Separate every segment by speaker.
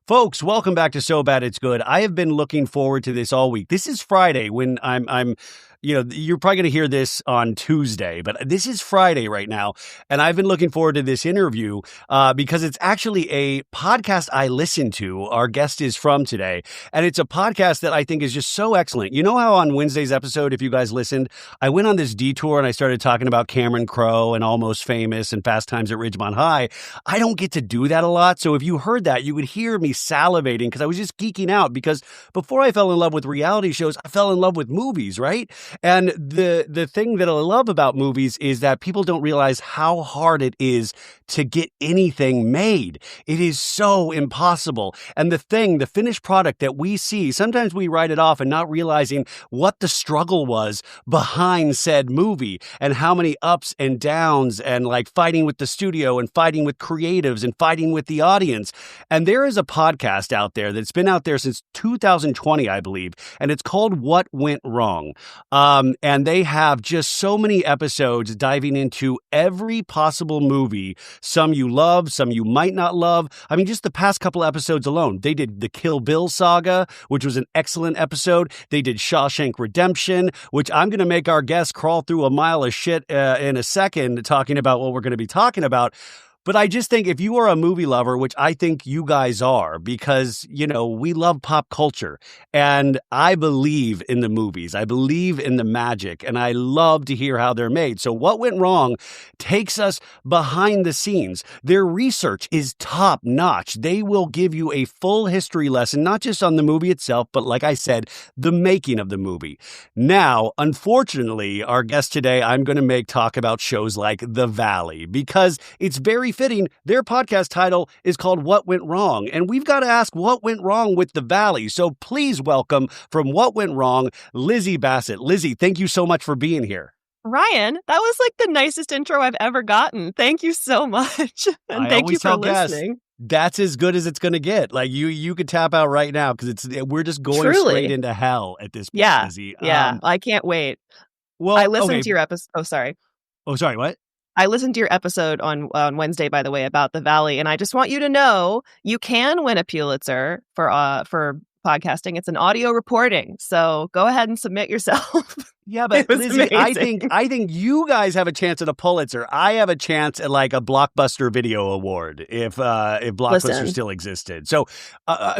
Speaker 1: Folks, welcome back to So Bad It's Good. I have been looking forward to this all week. This is Friday when I'm you're probably going to hear this on Tuesday, but this is Friday right now. And I've been looking forward to this interview because it's actually a podcast I listen to. Our guest is from today. And it's a podcast that I think is just so excellent. You know how on Wednesday's episode, if you guys listened, I went on this detour and I started talking about Cameron Crowe and Almost Famous and Fast Times at Ridgemont High. I don't get to do that a lot. So if you heard that, you would hear me salivating because I was just geeking out because before I fell in love with reality shows, I fell in love with movies, right? And the thing that I love about movies is that people don't realize how hard it is to get anything made. It is so impossible. And the finished product that we see, sometimes we write it off and not realizing what the struggle was behind said movie and how many ups and downs and like fighting with the studio and fighting with creatives and fighting with the audience. And there is a podcast out there that's been out there since 2020, I believe, and it's called What Went Wrong. And they have just so many episodes diving into every possible movie, some you love, some you might not love. I mean, just the past couple episodes alone, they did the Kill Bill saga, which was an excellent episode. They did Shawshank Redemption, which I'm going to make our guests crawl through a mile of shit in a second, talking about what we're going to be talking about. But I just think if you are a movie lover, which I think you guys are, because, you know, we love pop culture and I believe in the movies. I believe in the magic and I love to hear how they're made. So What Went Wrong takes us behind the scenes. Their research is top notch. They will give you a full history lesson, not just on the movie itself, but like I said, the making of the movie. Now, unfortunately, our guest today, I'm going to make talk about shows like The Valley because it's very fitting. Their podcast title is called What Went Wrong. And we've got to ask what went wrong with The Valley. So please welcome from What Went Wrong, Lizzie Bassett. Lizzie, thank you so much for being here.
Speaker 2: Ryan, that was like the nicest intro I've ever gotten. Thank you so much. And thank you for listening.
Speaker 1: That's as good as it's going to get. Like you could tap out right now because we're just going straight into hell at this point, Lizzie.
Speaker 2: Yeah, I can't wait. Well, I listened to your episode. Oh, sorry.
Speaker 1: Oh, sorry. What?
Speaker 2: I listened to your episode on Wednesday, by the way, about The Valley, and I just want you to know you can win a Pulitzer for podcasting. It's an audio reporting, so go ahead and submit yourself.
Speaker 1: Yeah, but Lizzie, amazing. I think you guys have a chance at a Pulitzer. I have a chance at like a Blockbuster Video Award if Blockbuster still existed. So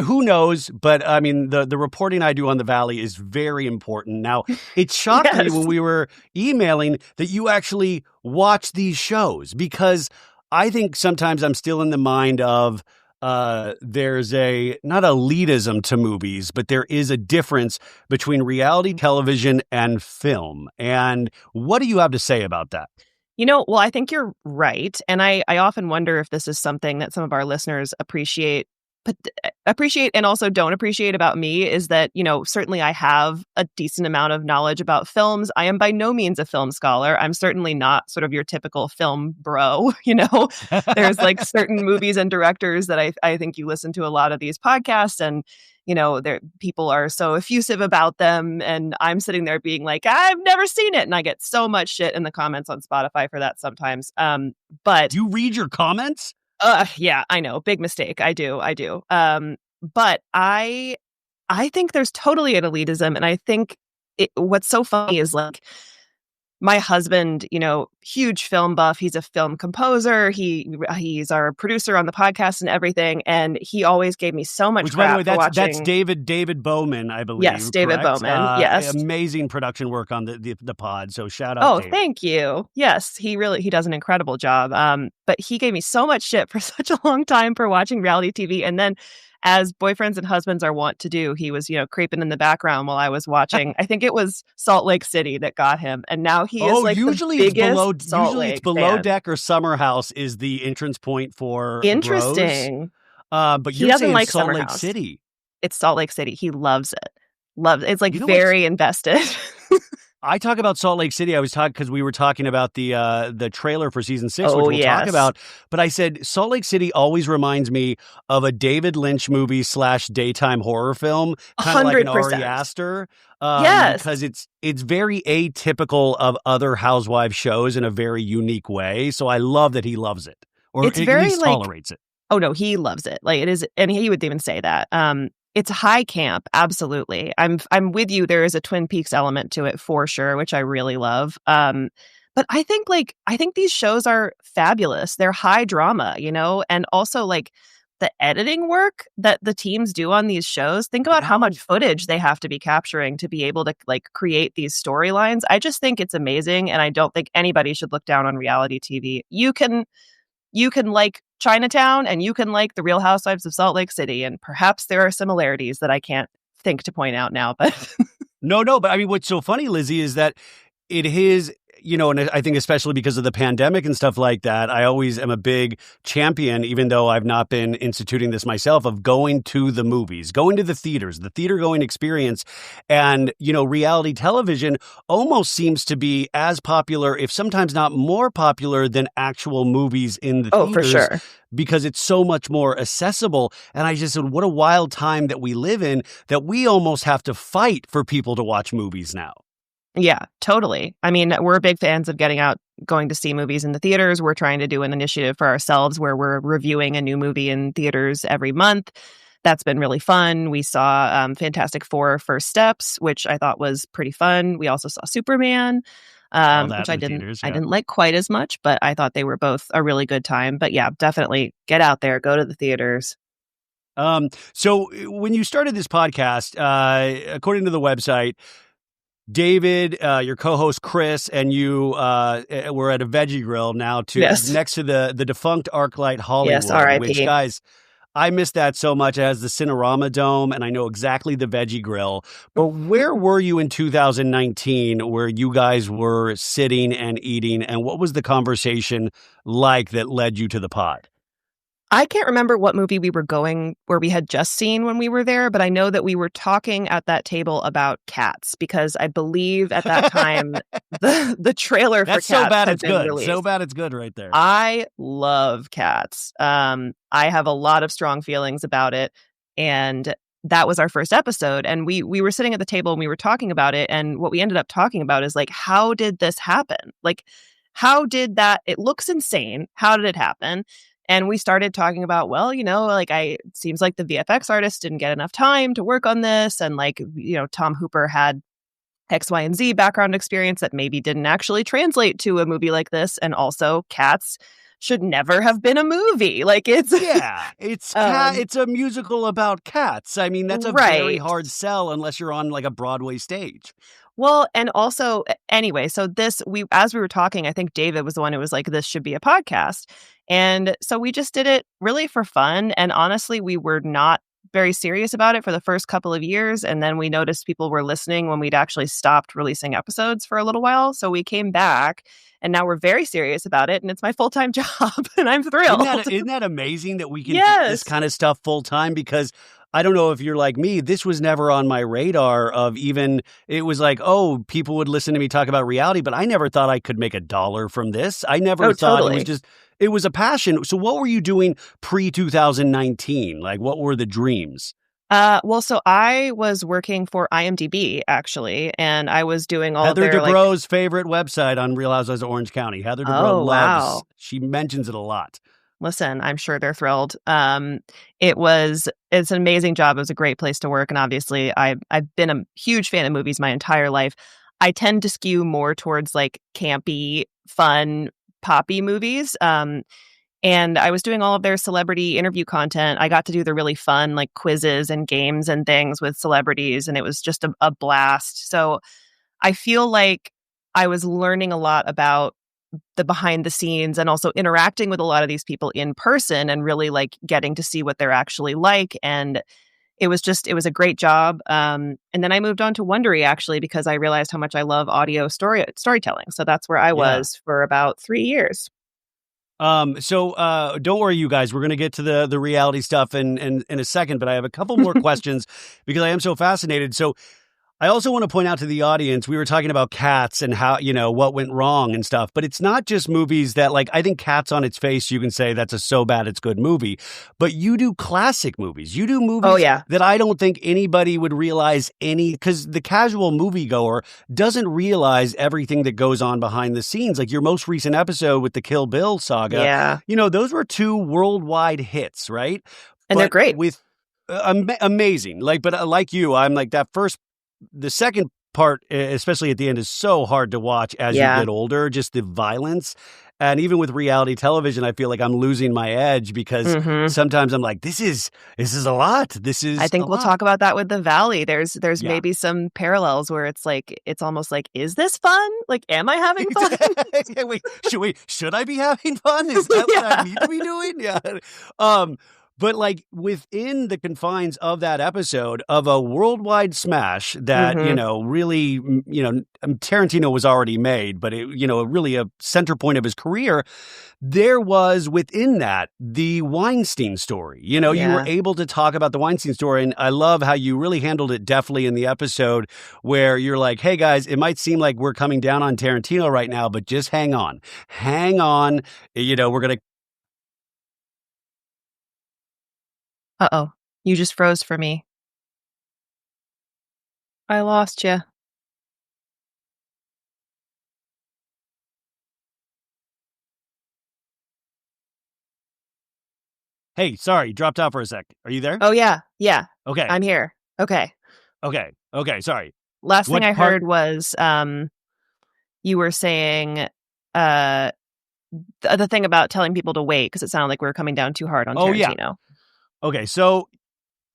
Speaker 1: who knows? But I mean, the reporting I do on The Valley is very important. Now, it shocked me when we were emailing that you actually watch these shows because I think sometimes I'm still in the mind of there's not elitism to movies, but there is a difference between reality television and film. And what do you have to say about that?
Speaker 2: You know, well, I think you're right. And I often wonder if this is something that some of our listeners appreciate and also don't appreciate about me is that, you know, certainly I have a decent amount of knowledge about films. I am by no means a film scholar. I'm certainly not sort of your typical film bro, you know. There's like certain movies and directors that I think you listen to a lot of these podcasts and, you know, people are so effusive about them. And I'm sitting there being like, I've never seen it. And I get so much shit in the comments on Spotify for that sometimes. But
Speaker 1: you read your comments?
Speaker 2: Yeah, I know. Big mistake. I do. But I think there's totally an elitism. And I think what's so funny is like my husband, you know, huge film buff. He's a film composer. He's our producer on the podcast and everything. And he always gave me so much crap.
Speaker 1: By the way, that's David Bowman, I believe.
Speaker 2: Yes, David Bowman. Yes,
Speaker 1: amazing production work on the pod. So shout out. David.
Speaker 2: Thank you. Yes, he does an incredible job. But he gave me so much shit for such a long time for watching reality TV, and then, as boyfriends and husbands are wont to do, he was, you know, creeping in the background while I was watching. I think it was Salt Lake City that got him. And now he is like
Speaker 1: usually
Speaker 2: the biggest
Speaker 1: usually it's below deck or Summer House is the entrance point for
Speaker 2: interesting.
Speaker 1: But
Speaker 2: he doesn't like
Speaker 1: Salt
Speaker 2: Summer
Speaker 1: Lake
Speaker 2: House.
Speaker 1: City.
Speaker 2: It's Salt Lake City. He loves it. It's like very invested.
Speaker 1: I talk about Salt Lake City. I was talking because we were talking about the trailer for season 6, which we'll talk about. But I said Salt Lake City always reminds me of a David Lynch movie / daytime horror film, kind of like an Ari Aster.
Speaker 2: Yes,
Speaker 1: because it's very atypical of other housewife shows in a very unique way. So I love that he loves it, or
Speaker 2: it's
Speaker 1: at
Speaker 2: very
Speaker 1: least tolerates it.
Speaker 2: Oh no, he loves it. Like it is, and he would even say that. It's high camp, absolutely. I'm with you. There is a Twin Peaks element to it for sure, which I really love. But I think these shows are fabulous. They're high drama, and also like the editing work that the teams do on these shows. Think about how much footage they have to be capturing to be able to like create these storylines. I just think it's amazing, and I don't think anybody should look down on reality TV. You can like Chinatown and you can like the Real Housewives of Salt Lake City. And perhaps there are similarities that I can't think to point out now. But
Speaker 1: No, but I mean, what's so funny, Lizzie, is that it is, and I think especially because of the pandemic and stuff like that, I always am a big champion, even though I've not been instituting this myself, of going to the movies, going to the theaters, the theater going experience. And, reality television almost seems to be as popular, if sometimes not more popular than actual movies in the theaters.
Speaker 2: For sure.
Speaker 1: Because it's so much more accessible. And I just said, what a wild time that we live in, that we almost have to fight for people to watch movies now.
Speaker 2: Yeah, totally. I mean, we're big fans of going to see movies in the theaters. We're trying to do an initiative for ourselves where we're reviewing a new movie in theaters every month. That's been really fun. We saw Fantastic Four: First Steps, which I thought was pretty fun. We also saw Superman, which I didn't like quite as much, but I thought they were both a really good time. But yeah, definitely get out there, go to the theaters.
Speaker 1: So when you started this podcast, according to the website, David, your co-host Chris, and you were at a veggie grill next to the defunct ArcLight Hollywood.
Speaker 2: Yes, R.I.P.
Speaker 1: Which, guys, I miss that so much. It has the Cinerama Dome, and I know exactly the veggie grill. But where were you in 2019 where you guys were sitting and eating, and what was the conversation like that led you to the pod?
Speaker 2: I can't remember what movie we were going where we had just seen when we were there, but I know that we were talking at that table about Cats because I believe at that time the trailer for Cats had been released.
Speaker 1: So bad it's good right there.
Speaker 2: I love Cats. I have a lot of strong feelings about it, and that was our first episode. And we were sitting at the table and we were talking about it, and what we ended up talking about is like, how did this happen? Like, how did that? It looks insane. How did it happen? And we started talking about, it seems like the VFX artist didn't get enough time to work on this. And Tom Hooper had X, Y, and Z background experience that maybe didn't actually translate to a movie like this. And also Cats should never have been a movie.
Speaker 1: It's a musical about cats. I mean, that's a very hard sell unless you're on like a Broadway stage.
Speaker 2: Well, and also, anyway, so as we were talking, I think David was the one who was like, this should be a podcast. And so we just did it really for fun. And honestly, we were not very serious about it for the first couple of years. And then we noticed people were listening when we'd actually stopped releasing episodes for a little while. So we came back and now we're very serious about it. And it's my full-time job and I'm thrilled.
Speaker 1: Isn't that amazing that we can do this kind of stuff full-time? Because I don't know if you're like me, this was never on my radar of even, it was like, oh, people would listen to me talk about reality, but I never thought I could make $1 from this. I never thought totally. It was a passion. So what were you doing pre-2019? Like, what were the dreams?
Speaker 2: So I was working for IMDb, actually, and I was doing all
Speaker 1: Heather Dubrow's favorite website on Real Housewives of Orange County. Heather Dubrow loves.
Speaker 2: Wow.
Speaker 1: She mentions it a lot.
Speaker 2: Listen, I'm sure they're thrilled. It's an amazing job. It was a great place to work. And obviously I've been a huge fan of movies my entire life. I tend to skew more towards like campy, fun, poppy movies. And I was doing all of their celebrity interview content. I got to do the really fun like quizzes and games and things with celebrities. And it was just a blast. So I feel like I was learning a lot about the behind the scenes and also interacting with a lot of these people in person and really like getting to see what they're actually like. And it was a great job. And then I moved on to Wondery actually, because I realized how much I love audio storytelling. So that's where I was for about 3 years.
Speaker 1: So don't worry, you guys, we're going to get to the reality stuff in a second, but I have a couple more questions because I am so fascinated. So I also want to point out to the audience, we were talking about Cats and how, what went wrong and stuff, but it's not just movies that, like, I think Cats on its face, you can say that's a so bad it's good movie, but you do classic movies. You do movies that I don't think anybody would realize because the casual moviegoer doesn't realize everything that goes on behind the scenes. Like your most recent episode with the Kill Bill saga, those were 2 worldwide hits, right?
Speaker 2: And they're great.
Speaker 1: With amazing. But like you, I'm like the second part, especially at the end, is so hard to watch as you get older, just the violence. And even with reality television, I feel like I'm losing my edge because sometimes I'm like, this is a lot.
Speaker 2: I think we'll talk about that with The Valley. There's maybe some parallels where it's like, it's almost like, is this fun? Like, am I having fun?
Speaker 1: Should I be having fun? Is that what I need to be doing? Yeah. But like within the confines of that episode of a worldwide smash that, really, Tarantino was already made, but it, really a center point of his career, there was within that the Weinstein story. You were able to talk about the Weinstein story. And I love how you really handled it deftly in the episode where you're like, hey guys, it might seem like we're coming down on Tarantino right now, but just hang on. Hang on. We're going to.
Speaker 2: Uh-oh, you just froze for me. I lost you.
Speaker 1: Hey, sorry, dropped out for a sec. Are you there?
Speaker 2: Oh, yeah.
Speaker 1: Okay.
Speaker 2: I'm here. Okay,
Speaker 1: sorry.
Speaker 2: Last thing I heard was you were saying the thing about telling people to wait because it sounded like we were coming down too hard on Tarantino.
Speaker 1: Yeah. Okay, so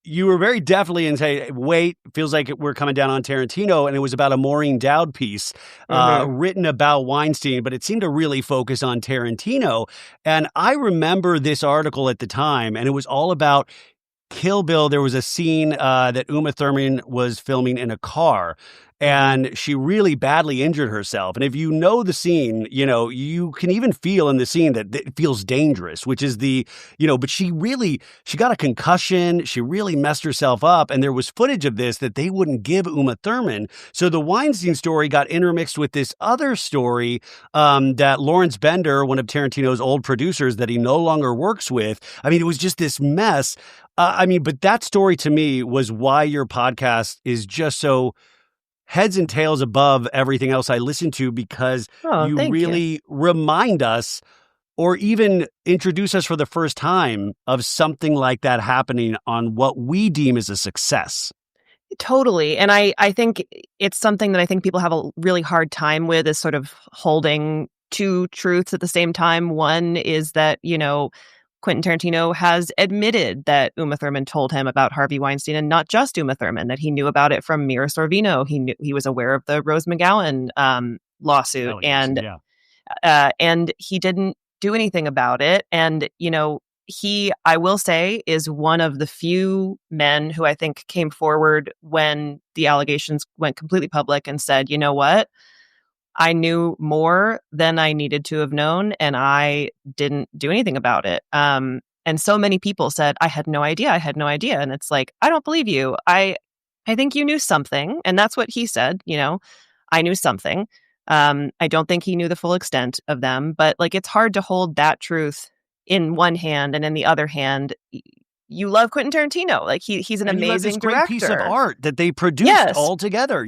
Speaker 1: you were very definitely in say, wait, feels like we're coming down on Tarantino, and it was about a Maureen Dowd piece written about Weinstein, but it seemed to really focus on Tarantino. And I remember this article at the time, and it was all about Kill Bill. There was a scene that Uma Thurman was filming in a car, and she really badly injured herself. And if you know the scene, you can even feel in the scene that it feels dangerous, which is but she got a concussion. She really messed herself up. And there was footage of this that they wouldn't give Uma Thurman. So the Weinstein story got intermixed with this other story that Lawrence Bender, one of Tarantino's old producers that he no longer works with. I mean, it was just this mess. But that story to me was why your podcast is just so heads and tails above everything else I listen to, because you really remind us or even introduce us for the first time of something like that happening on what we deem as a success.
Speaker 2: Totally. And I think it's something that I think people have a really hard time with, is sort of holding 2 truths at the same time. One is that, Quentin Tarantino has admitted that Uma Thurman told him about Harvey Weinstein, and not just Uma Thurman, that he knew about it from Mira Sorvino. He was aware of the Rose McGowan lawsuit, and he didn't do anything about it. And, he, I will say, is one of the few men who I think came forward when the allegations went completely public and said, you know what? I knew more than I needed to have known, and I didn't do anything about it. And so many people said, I had no idea. And it's like, I don't believe you. I think you knew something. And that's what he said. I knew something. I don't think he knew the full extent of them, but like, it's hard to hold that truth in one hand, and in the other hand, you love Quentin Tarantino. Like he's an amazing
Speaker 1: great
Speaker 2: director.
Speaker 1: Piece of art that they produced all together.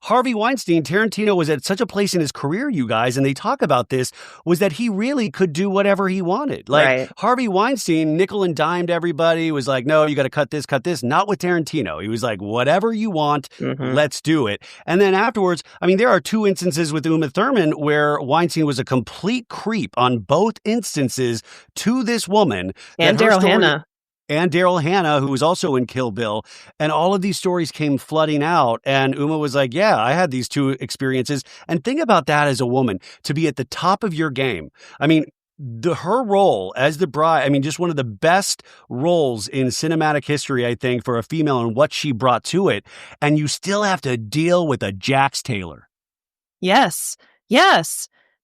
Speaker 1: Harvey Weinstein, Tarantino was at such a place in his career, you guys, and they talk about this, was that he really could do whatever he wanted. Like Harvey Weinstein, nickel and dimed everybody, was like, no, you got to cut this. Not with Tarantino. He was like, whatever you want, let's do it. And then afterwards, there are 2 instances with Uma Thurman where Weinstein was a complete creep on both instances to this woman.
Speaker 2: And Daryl Hannah.
Speaker 1: And Daryl Hannah, who was also in Kill Bill. And all of these stories came flooding out. And Uma was like, yeah, I had these 2 experiences. And think about that as a woman, to be at the top of your game. Her role as the bride, just one of the best roles in cinematic history, I think, for a female, and what she brought to it. And you still have to deal with a Jax Taylor.
Speaker 2: Yes.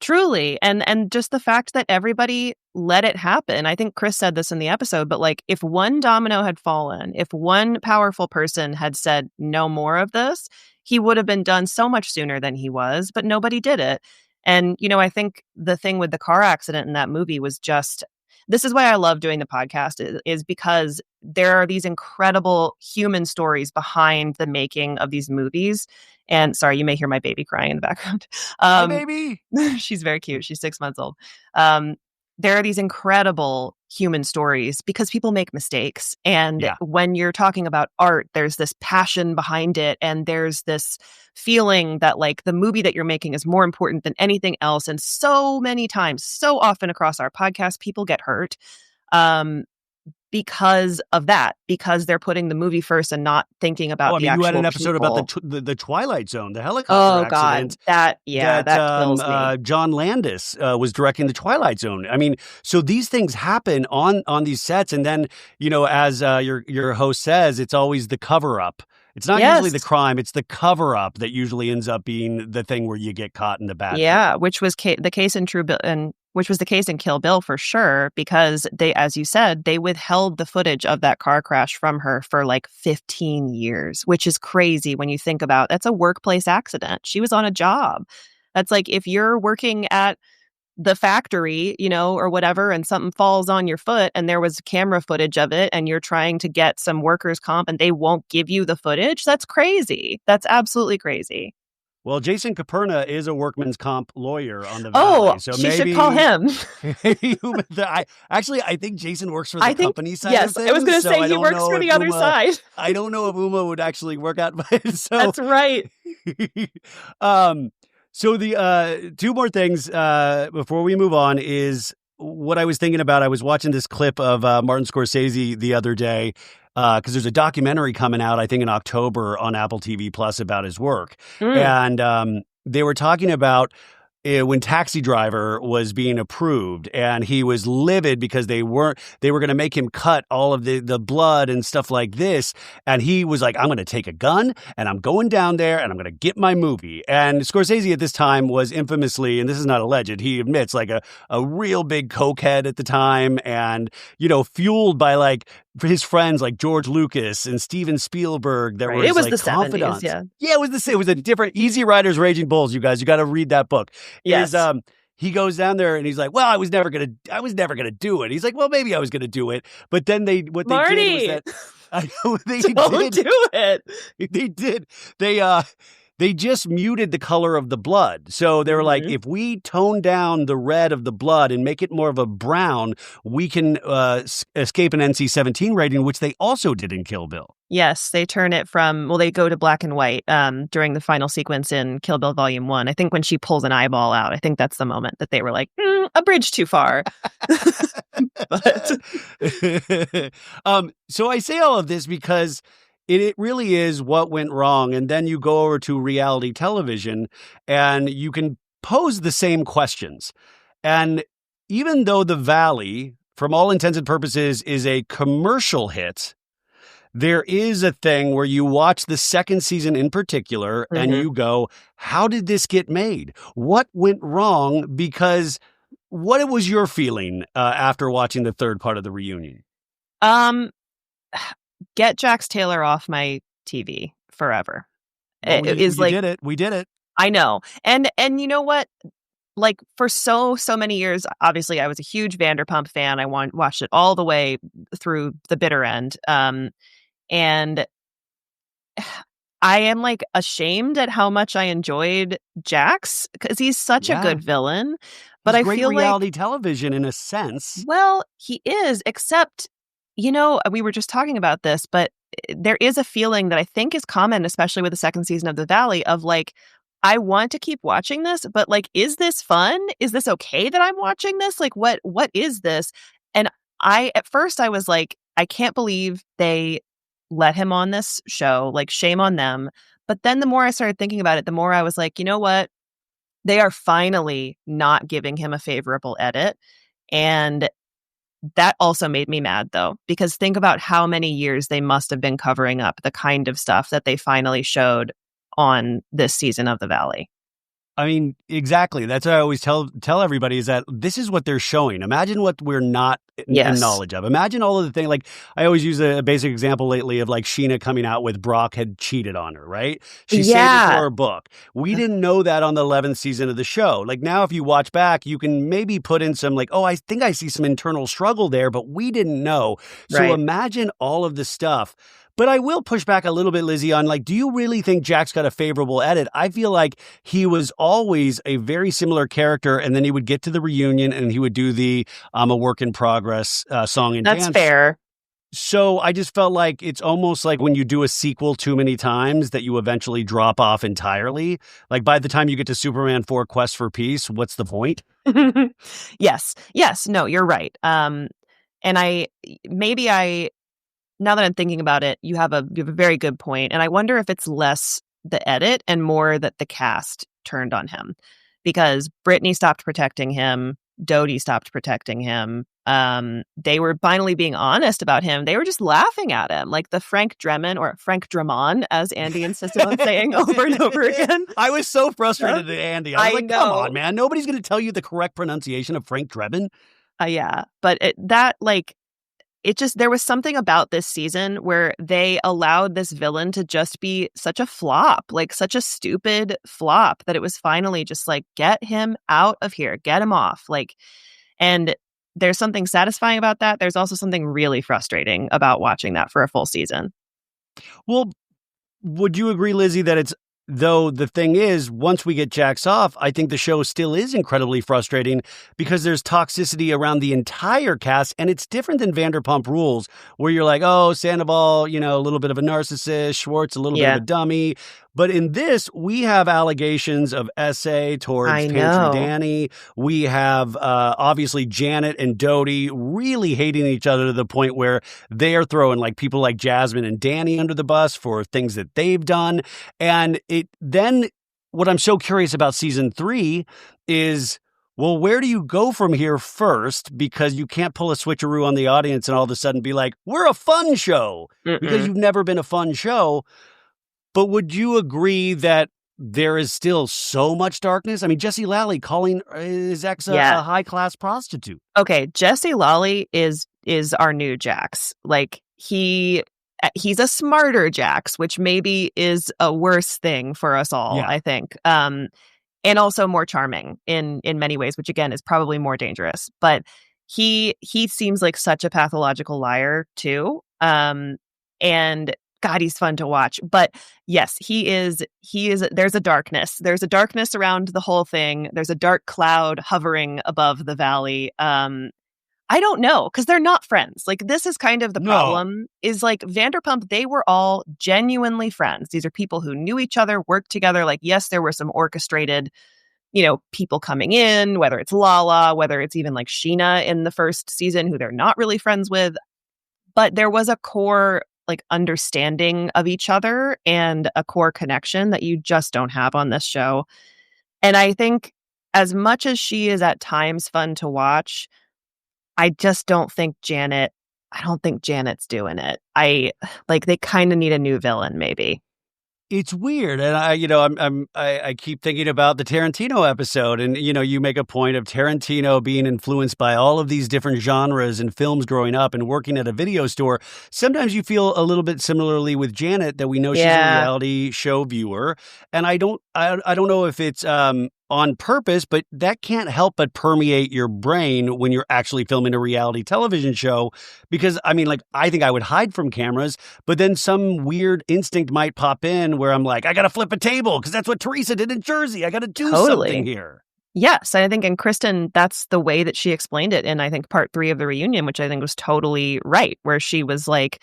Speaker 2: Truly. And just the fact that everybody let it happen. I think Chris said this in the episode, but like, if one domino had fallen, if one powerful person had said no more of this, he would have been done so much sooner than he was, but nobody did it. And, I think the thing with the car accident in that movie was just, this is why I love doing the podcast, is because there are these incredible human stories behind the making of these movies. And sorry, you may hear my baby crying in the background.
Speaker 1: Hi, baby.
Speaker 2: She's very cute. She's 6 months old. There are these incredible human stories because people make mistakes. And when you're talking about art, there's this passion behind it. And there's this feeling that like the movie that you're making is more important than anything else. And so many times, so often across our podcast, people get hurt because of that, because they're putting the movie first and not thinking about the actual
Speaker 1: you had an episode
Speaker 2: people.
Speaker 1: about the Twilight Zone, the helicopter accident.
Speaker 2: That kills me.
Speaker 1: John Landis was directing the Twilight Zone. I mean, so these things happen on these sets, and then as your host says, it's always the cover up. It's not usually the crime; it's the cover up that usually ends up being the thing where you get caught in the bad.
Speaker 2: Yeah, which was the case in which was the case in Kill Bill for sure, because they, as you said, they withheld the footage of that car crash from her for like 15 years, which is crazy when you think about that's a workplace accident. She was on a job. That's like if you're working at the factory, or whatever, and something falls on your foot and there was camera footage of it and you're trying to get some workers' comp and they won't give you the footage. That's crazy. That's absolutely crazy.
Speaker 1: Well, Jason Caperna is a workman's comp lawyer on the Valley. So
Speaker 2: she should call him.
Speaker 1: I think Jason works for the company side of things.
Speaker 2: I was going to say he works for the other side.
Speaker 1: I don't know if Uma would actually work out.
Speaker 2: That's right.
Speaker 1: So the two more things before we move on is what I was thinking about. I was watching this clip of Martin Scorsese the other day, because there's a documentary coming out, I think in October on Apple TV Plus about his work. And they were talking about when Taxi Driver was being approved, and he was livid because they were going to make him cut all of the blood and stuff like this. And he was like, I'm going to take a gun and I'm going down there and I'm going to get my movie. And Scorsese at this time was infamously, and this is not alleged, he admits, like a real big cokehead at the time, and, fueled by like his friends like George Lucas and Steven Spielberg that were like
Speaker 2: the
Speaker 1: confidants.
Speaker 2: 70s,
Speaker 1: it was a different Easy Riders, Raging Bulls. You guys, you got to read that book.
Speaker 2: Yes.
Speaker 1: He goes down there and he's like, well, I was never gonna do it. He's like, well, maybe I was gonna do it. But then they did was that I know
Speaker 2: Don't do it.
Speaker 1: They did. They just muted the color of the blood. So they were like, if we tone down the red of the blood and make it more of a brown, we can escape an NC-17 rating, which they also did in Kill Bill.
Speaker 2: Yes, they turn it they go to black and white during the final sequence in Kill Bill Volume 1. I think when she pulls an eyeball out, I think that's the moment that they were like, a bridge too far.
Speaker 1: So I say all of this because it really is what went wrong. And then you go over to reality television and you can pose the same questions. And even though The Valley, from all intents and purposes, is a commercial hit, there is a thing where you watch the second season in particular and you go, how did this get made? What went wrong? Because what was your feeling after watching the third part of the reunion?
Speaker 2: Get Jax Taylor off my TV forever.
Speaker 1: Well, we did it.
Speaker 2: I know. And you know what? Like for so many years, obviously I was a huge Vanderpump fan. I watched it all the way through the bitter end. And I am like ashamed at how much I enjoyed Jax because he's such a good villain. But
Speaker 1: he's
Speaker 2: I feel
Speaker 1: reality television in a sense.
Speaker 2: Well, he is, except, we were just talking about this, but there is a feeling that I think is common, especially with the second season of The Valley, of like, I want to keep watching this, but like, is this fun? Is this okay that I'm watching this? Like, what is this? And at first I was like, I can't believe they let him on this show, like shame on them. But then the more I started thinking about it, the more I was like, you know what? They are finally not giving him a favorable edit. And that also made me mad, though, because think about how many years they must have been covering up the kind of stuff that they finally showed on this season of The Valley.
Speaker 1: I mean, exactly. That's what I always tell everybody is that this is what they're showing. Imagine what we're not in
Speaker 2: Yes.
Speaker 1: knowledge of. Imagine all of the things. Like I always use a basic example lately of like Sheena coming out with Brock had cheated on her, right? She saved it for
Speaker 2: Yeah.
Speaker 1: her book. We didn't know that on the 11th season of the show. Like now, if you watch back, you can maybe put in some like, oh, I think I see some internal struggle there, but we didn't know. So
Speaker 2: Right.
Speaker 1: imagine all of the stuff. But I will push back a little bit, Lizzie, on like, do you really think Jax got a favorable edit? I feel like he was always a very similar character, and then he would get to the reunion and he would do the I'm a work in progress song and
Speaker 2: That's
Speaker 1: dance.
Speaker 2: fair.
Speaker 1: So I just felt like it's almost like when you do a sequel too many times that you eventually drop off entirely. Like by the time you get to Superman 4 Quest for Peace, what's the point?
Speaker 2: Yes. Yes. No, you're right. And I now that I'm thinking about it, you have a very good point. And I wonder if it's less the edit and more that the cast turned on him because Britney stopped protecting him. Dodie stopped protecting him. They were finally being honest about him. They were just laughing at him, like the Frank Dремon or Frank Dramon, as Andy insisted on saying over and over again.
Speaker 1: I was so frustrated at Andy. I was like, come
Speaker 2: know.
Speaker 1: on, man. Nobody's going to tell you the correct pronunciation of Frank Drebin.
Speaker 2: Yeah. But there was something about this season where they allowed this villain to just be such a flop, like such a stupid flop that it was finally just like, get him out of here, get him off. Like, and there's something satisfying about that. There's also something really frustrating about watching that for a full season.
Speaker 1: Well, would you agree, Lizzie, that though the thing is, once we get Jax off, I think the show still is incredibly frustrating because there's toxicity around the entire cast, and it's different than Vanderpump Rules, where you're like, oh, Sandoval, a little bit of a narcissist, Schwartz, a little bit of a dummy. But in this, we have allegations of SA towards Pantry Dany. We have, obviously, Janet and Dodie really hating each other to the point where they are throwing like people like Jasmine and Dany under the bus for things that they've done. And then what I'm so curious about season 3 is, well, where do you go from here first? Because you can't pull a switcheroo on the audience and all of a sudden be like, we're a fun show. Because you've never been a fun show. But would you agree that there is still so much darkness? I mean, Jesse Lally calling his ex a high-class prostitute.
Speaker 2: Okay, Jesse Lally is our new Jax. Like, he's a smarter Jax, which maybe is a worse thing for us all, I think. And also more charming in many ways, which, again, is probably more dangerous. But he seems like such a pathological liar, too. And God, he's fun to watch. But yes, he is, there's a darkness. There's a darkness around the whole thing. There's a dark cloud hovering above the valley. I don't know, because they're not friends. Like, this is kind of the problem, is like Vanderpump, they were all genuinely friends. These are people who knew each other, worked together. Like, yes, there were some orchestrated, people coming in, whether it's Lala, whether it's even like Sheena in the first season, who they're not really friends with. But there was a core like understanding of each other and a core connection that you just don't have on this show. And I think as much as she is at times fun to watch, I don't think Janet's doing it. They kind of need a new villain, maybe.
Speaker 1: It's weird. And I keep thinking about the Tarantino episode, and, you make a point of Tarantino being influenced by all of these different genres and films growing up and working at a video store. Sometimes you feel a little bit similarly with Janet, that we know she's a reality show viewer. And I don't know if it's, on purpose, but that can't help but permeate your brain when you're actually filming a reality television show. Because, I think I would hide from cameras, but then some weird instinct might pop in where I'm like, I got to flip a table because that's what Teresa did in Jersey. I got to do something here.
Speaker 2: Yes, I think, and Kristen, that's the way that she explained it in, I think, part 3 of the reunion, which I think was totally right, where she was like,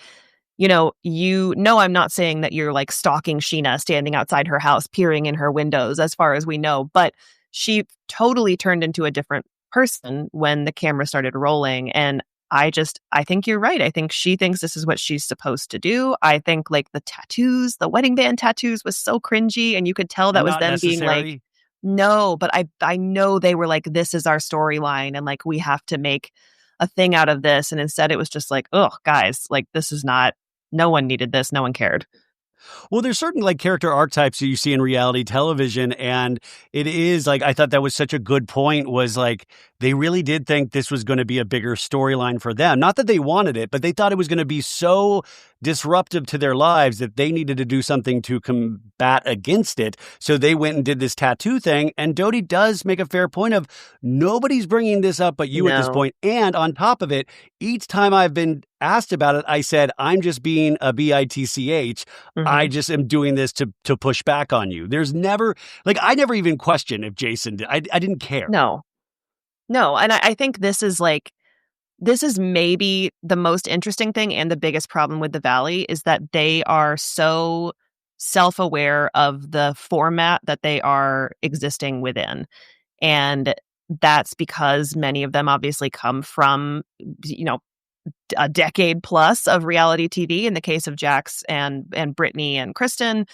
Speaker 2: I'm not saying that you're like stalking Sheena, standing outside her house, peering in her windows, as far as we know, but she totally turned into a different person when the camera started rolling. And I think you're right. I think she thinks this is what she's supposed to do. I think like the tattoos, the wedding band tattoos was so cringy, and you could tell that was them being like, no, but I know they were like, this is our storyline, and like we have to make a thing out of this. And instead it was just like, oh, guys, like this is not, no one needed this. No one cared.
Speaker 1: Well, there's certain like character archetypes that you see in reality television. And it is like, I thought that was such a good point was like, they really did think this was going to be a bigger storyline for them. Not that they wanted it, but they thought it was going to be so disruptive to their lives that they needed to do something to combat against it. So they went and did this tattoo thing. And Dodie does make a fair point of nobody's bringing this up but you at this
Speaker 2: No.
Speaker 1: point. And on top of it, each time I've been asked about it, I said, I'm just being a bitch. I just am doing this to push back on you. There's never, like, I never even questioned if Jason did. I didn't care.
Speaker 2: No. And I think this is maybe the most interesting thing and the biggest problem with the Valley is that they are so self-aware of the format that they are existing within. And that's because many of them obviously come from, a decade plus of reality TV in the case of Jax and Britney and Kristen.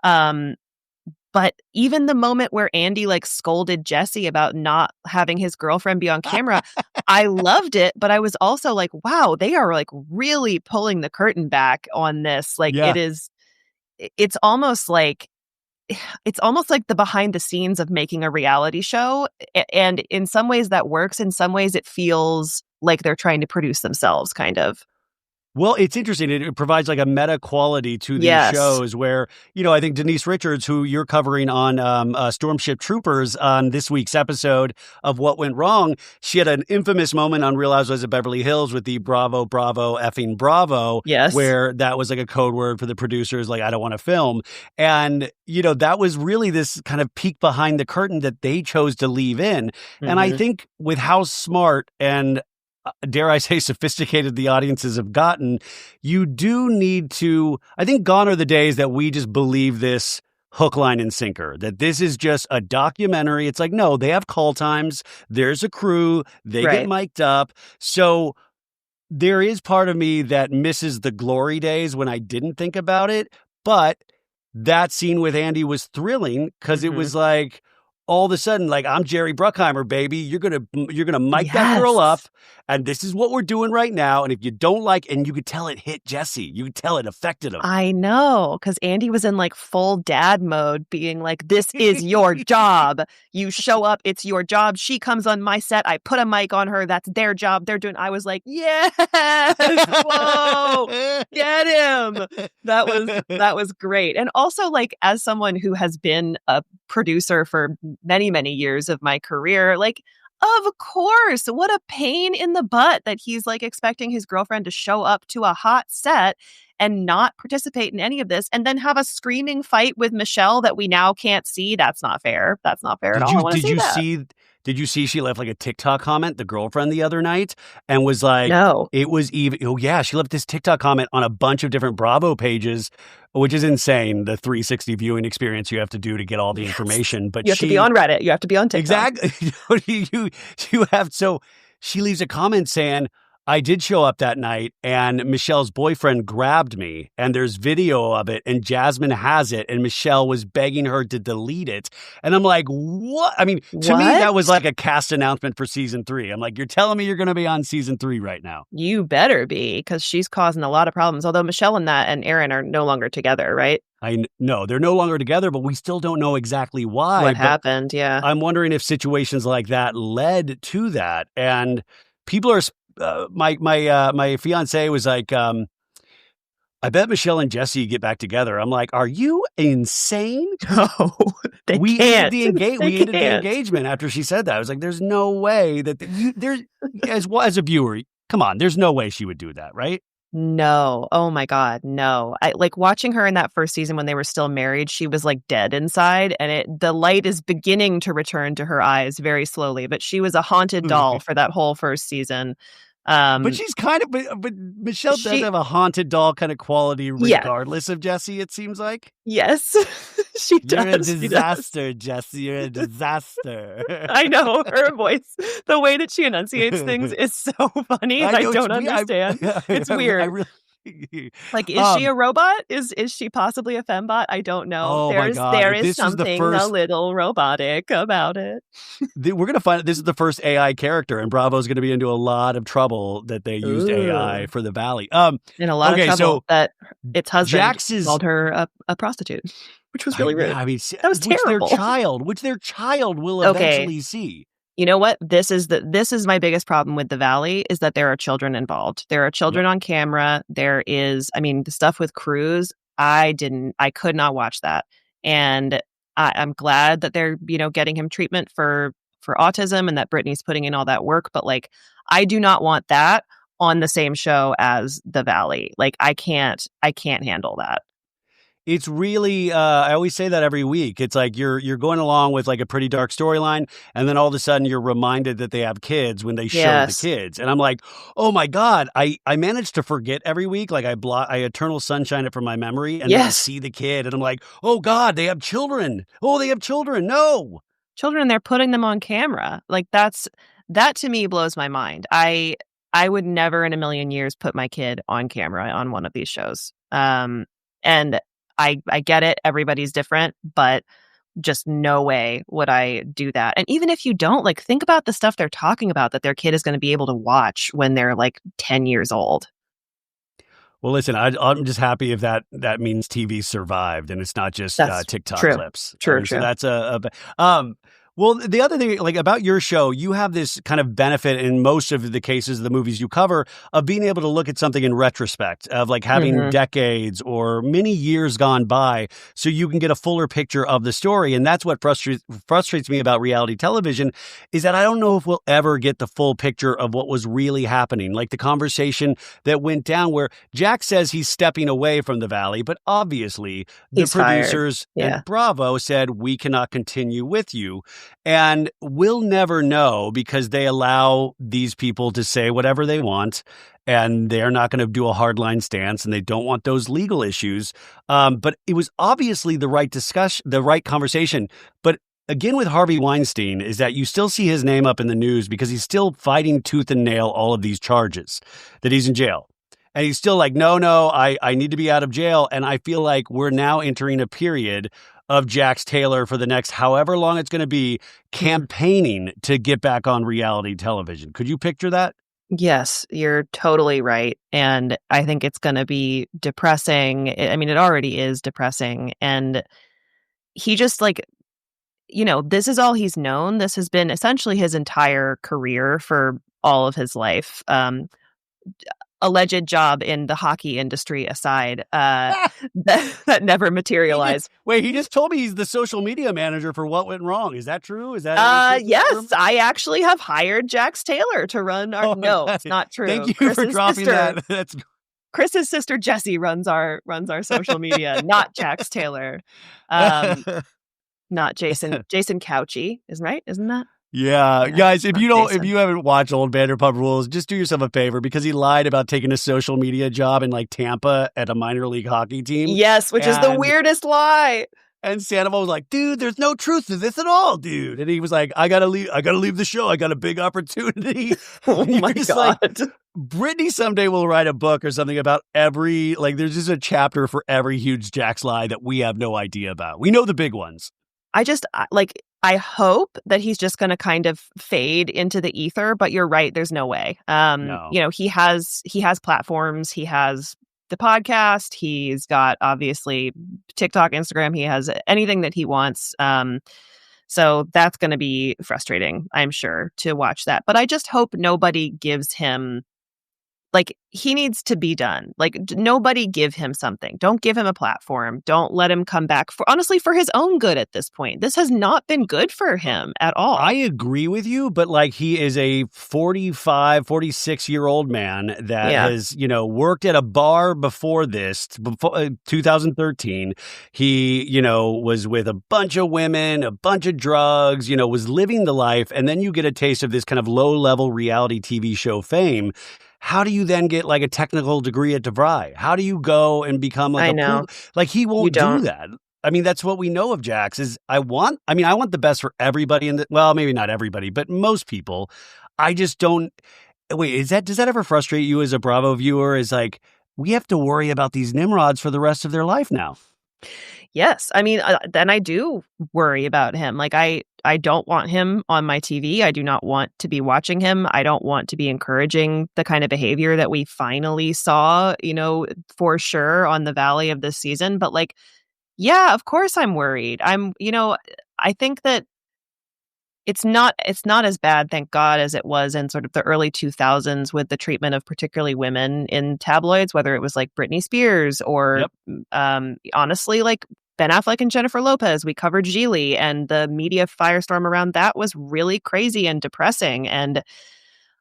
Speaker 2: But even the moment where Andy like scolded Jesse about not having his girlfriend be on camera, I loved it. But I was also like, wow, they are like really pulling the curtain back on this. Like it's almost like the behind the scenes of making a reality show. And in some ways that works. In some ways it feels like they're trying to produce themselves kind of.
Speaker 1: Well, it's interesting. It provides like a meta quality to these shows where, I think Denise Richards, who you're covering on Stormship Troopers on this week's episode of What Went Wrong, she had an infamous moment on Real Housewives of Beverly Hills with the bravo, effing bravo, where that was like a code word for the producers, like, I don't want to film. And, that was really this kind of peek behind the curtain that they chose to leave in. And I think with how smart and dare I say, sophisticated the audiences have gotten, you do need to, I think gone are the days that we just believe this hook, line, and sinker, that this is just a documentary. It's like, no, they have call times. There's a crew. They get mic'd up. So there is part of me that misses the glory days when I didn't think about it. But that scene with Andy was thrilling because it was like, all of a sudden, like, I'm Jerry Bruckheimer, baby. You're gonna mic that girl up, and this is what we're doing right now. And if you don't like, and you could tell it hit Jesse, you could tell it affected him.
Speaker 2: I know, because Andy was in like full dad mode, being like, "This is your job. You show up. It's your job. She comes on my set. I put a mic on her. That's their job. They're doing." I was like, "Yes, whoa, get him." That was great. And also, like, as someone who has been a producer for many, many years of my career, like, of course, what a pain in the butt that he's like expecting his girlfriend to show up to a hot set and not participate in any of this and then have a screaming fight with Michelle that we now can't see. That's not fair. That's not fair at all.
Speaker 1: Did you see she left like a TikTok comment, the girlfriend, the other night, and was like,
Speaker 2: no,
Speaker 1: it was even, oh yeah, she left this TikTok comment on a bunch of different Bravo pages, which is insane, the 360 viewing experience you have to do to get all the information. But
Speaker 2: you have to be on Reddit. You have to be on TikTok.
Speaker 1: Exactly. you have, so she leaves a comment saying, I did show up that night and Michelle's boyfriend grabbed me and there's video of it and Jasmine has it and Michelle was begging her to delete it. And I'm like, what? I mean, to me, that was like a cast announcement for season 3. I'm like, you're telling me you're going to be on season 3 right now.
Speaker 2: You better be, because she's causing a lot of problems. Although Michelle and Aaron are no longer together, right?
Speaker 1: No, they're no longer together, but we still don't know exactly why.
Speaker 2: What happened, yeah.
Speaker 1: I'm wondering if situations like that led to that. And people are... my fiance was like, I bet Michelle and Jesse get back together. I'm like, are you insane?
Speaker 2: No,
Speaker 1: we ended the engagement after she said that. I was like, there's no way that there's as a viewer, come on, there's no way she would do that, right?
Speaker 2: No. Oh my God. No. I like watching her in that first season when they were still married. She was like dead inside and the light is beginning to return to her eyes very slowly, but she was a haunted doll for that whole first season.
Speaker 1: But she's kind of, but Michelle does have a haunted doll kind of quality regardless of Jesse, it seems like.
Speaker 2: Yes, she does.
Speaker 1: You're a disaster, Jesse. You're a disaster.
Speaker 2: I know. Her voice, the way that she enunciates things is so funny. I don't understand. It's weird. Like, is she
Speaker 1: Um,
Speaker 2: a robot? Is she possibly a fembot? I don't know.
Speaker 1: oh my God.
Speaker 2: There
Speaker 1: If
Speaker 2: is
Speaker 1: this was the
Speaker 2: something a
Speaker 1: first,
Speaker 2: little robotic about it.
Speaker 1: we're going to find this is the first AI character, and Bravo's going to be into a lot of trouble that they used AI
Speaker 2: Ooh.
Speaker 1: for the Valley.
Speaker 2: In a lot of
Speaker 1: Okay,
Speaker 2: trouble
Speaker 1: so
Speaker 2: that its husband
Speaker 1: Jax is,
Speaker 2: called her a prostitute, which was really rude.
Speaker 1: I mean,
Speaker 2: That was terrible.
Speaker 1: which their child will
Speaker 2: Okay.
Speaker 1: eventually see.
Speaker 2: You know what? This is my biggest problem with the Valley is that there are children involved. There are
Speaker 1: Yep.
Speaker 2: children on camera. There is, I mean, the stuff with Cruz, I could not watch that. And I'm glad that they're, getting him treatment for autism and that Britney's putting in all that work. But like, I do not want that on the same show as the Valley. Like, I can't handle that.
Speaker 1: It's really I always say that every week. It's like you're going along with like a pretty dark storyline, and then all of a sudden you're reminded that they have kids when they show the
Speaker 2: Yes.
Speaker 1: kids. And I'm like, "Oh my God, I managed to forget every week. Like I eternal sunshine it from my memory, and then I
Speaker 2: Yes.
Speaker 1: see the kid and I'm like, "Oh God, they have children. Oh, they have children. No."
Speaker 2: Children, they're putting them on camera. Like, that to me blows my mind. I would never in a million years put my kid on camera on one of these shows. And I get it, everybody's different, but just no way would I do that. And even if you don't, like, think about the stuff they're talking about that their kid is going to be able to watch when they're like 10 years old.
Speaker 1: Well, listen, I'm just happy if that means TV survived and it's not just
Speaker 2: That's
Speaker 1: TikTok
Speaker 2: true.
Speaker 1: clips.
Speaker 2: True,
Speaker 1: So
Speaker 2: true.
Speaker 1: that's well, the other thing, like about your show, you have this kind of benefit in most of the cases of the movies you cover of being able to look at something in retrospect, of like having decades or many years gone by, so you can get a fuller picture of the story. And that's what frustrates me about reality television, is that I don't know if we'll ever get the full picture of what was really happening. Like the conversation that went down where Jack says he's stepping away from the Valley, but obviously the
Speaker 2: He's fired.
Speaker 1: producers
Speaker 2: Yeah.
Speaker 1: and Bravo said, we cannot continue with you. And we'll never know because they allow these people to say whatever they want, and they're not going to do a hardline stance, and they don't want those legal issues. But it was obviously the right discussion, the right conversation. But again, with Harvey Weinstein, is that you still see his name up in the news because he's still fighting tooth and nail all of these charges that he's in jail. And he's still like, no, I need to be out of jail. And I feel like we're now entering a period of Jax Taylor for the next however long it's going to be campaigning to get back on reality television. Could you picture that?
Speaker 2: Yes, you're totally right. And I think it's going to be depressing. I mean, it already is depressing. And he just like, this is all he's known. This has been essentially his entire career for all of his life. Alleged job in the hockey industry aside, that never materialized.
Speaker 1: He just told me he's the social media manager for What Went Wrong. Is that true? Is that
Speaker 2: yes, I actually have hired Jax Taylor to run our. No, it's not true.
Speaker 1: Thank you
Speaker 2: Chris's
Speaker 1: for dropping
Speaker 2: sister,
Speaker 1: that. That's
Speaker 2: Chris's sister Jessie runs our social media, not Jax Taylor, not Jason Couchy, isn't that?
Speaker 1: Yeah, guys, if
Speaker 2: Jason.
Speaker 1: you haven't watched Old Vanderpump Rules, just do yourself a favor because he lied about taking a social media job in like Tampa at a minor league hockey team.
Speaker 2: Yes, which is the weirdest lie.
Speaker 1: And Sandoval was like, dude, there's no truth to this at all, dude. And he was like, I gotta leave the show. I got a big opportunity.
Speaker 2: Oh my God.
Speaker 1: Like, Britney someday will write a book or something about there's just a chapter for every huge Jax lie that we have no idea about. We know the big ones.
Speaker 2: I hope that he's just going to kind of fade into the ether, but you're right. There's no way.
Speaker 1: No.
Speaker 2: He has platforms. He has the podcast. He's got obviously TikTok, Instagram. He has anything that he wants. So that's going to be frustrating, I'm sure, to watch that. But I just hope nobody gives him, like, he needs to be done. Like, nobody give him something. Don't give him a platform. Don't let him come back for his own good at this point. This has not been good for him at all.
Speaker 1: I agree with you, but like he is a 45, 46-year-old man that has, worked at a bar before this, before 2013. He, was with a bunch of women, a bunch of drugs, was living the life. And then you get a taste of this kind of low-level reality TV show fame. How do you then get like a technical degree at DeVry? How do you go and become like he won't do that. I mean, that's what we know of Jax is I want the best for everybody maybe not everybody, but most people. I just don't. Wait, does that ever frustrate you as a Bravo viewer? Is like, we have to worry about these Nimrods for the rest of their life now.
Speaker 2: Yes. I mean, then I do worry about him. Like, I don't want him on my TV. I do not want to be watching him. I don't want to be encouraging the kind of behavior that we finally saw, for sure on the Valley of this season. But like, yeah, of course I'm worried. I think that it's not as bad, thank God, as it was in sort of the early 2000s with the treatment of particularly women in tabloids, whether it was like Britney Spears or honestly, like Ben Affleck and Jennifer Lopez. We covered Gigli, and the media firestorm around that was really crazy and depressing. And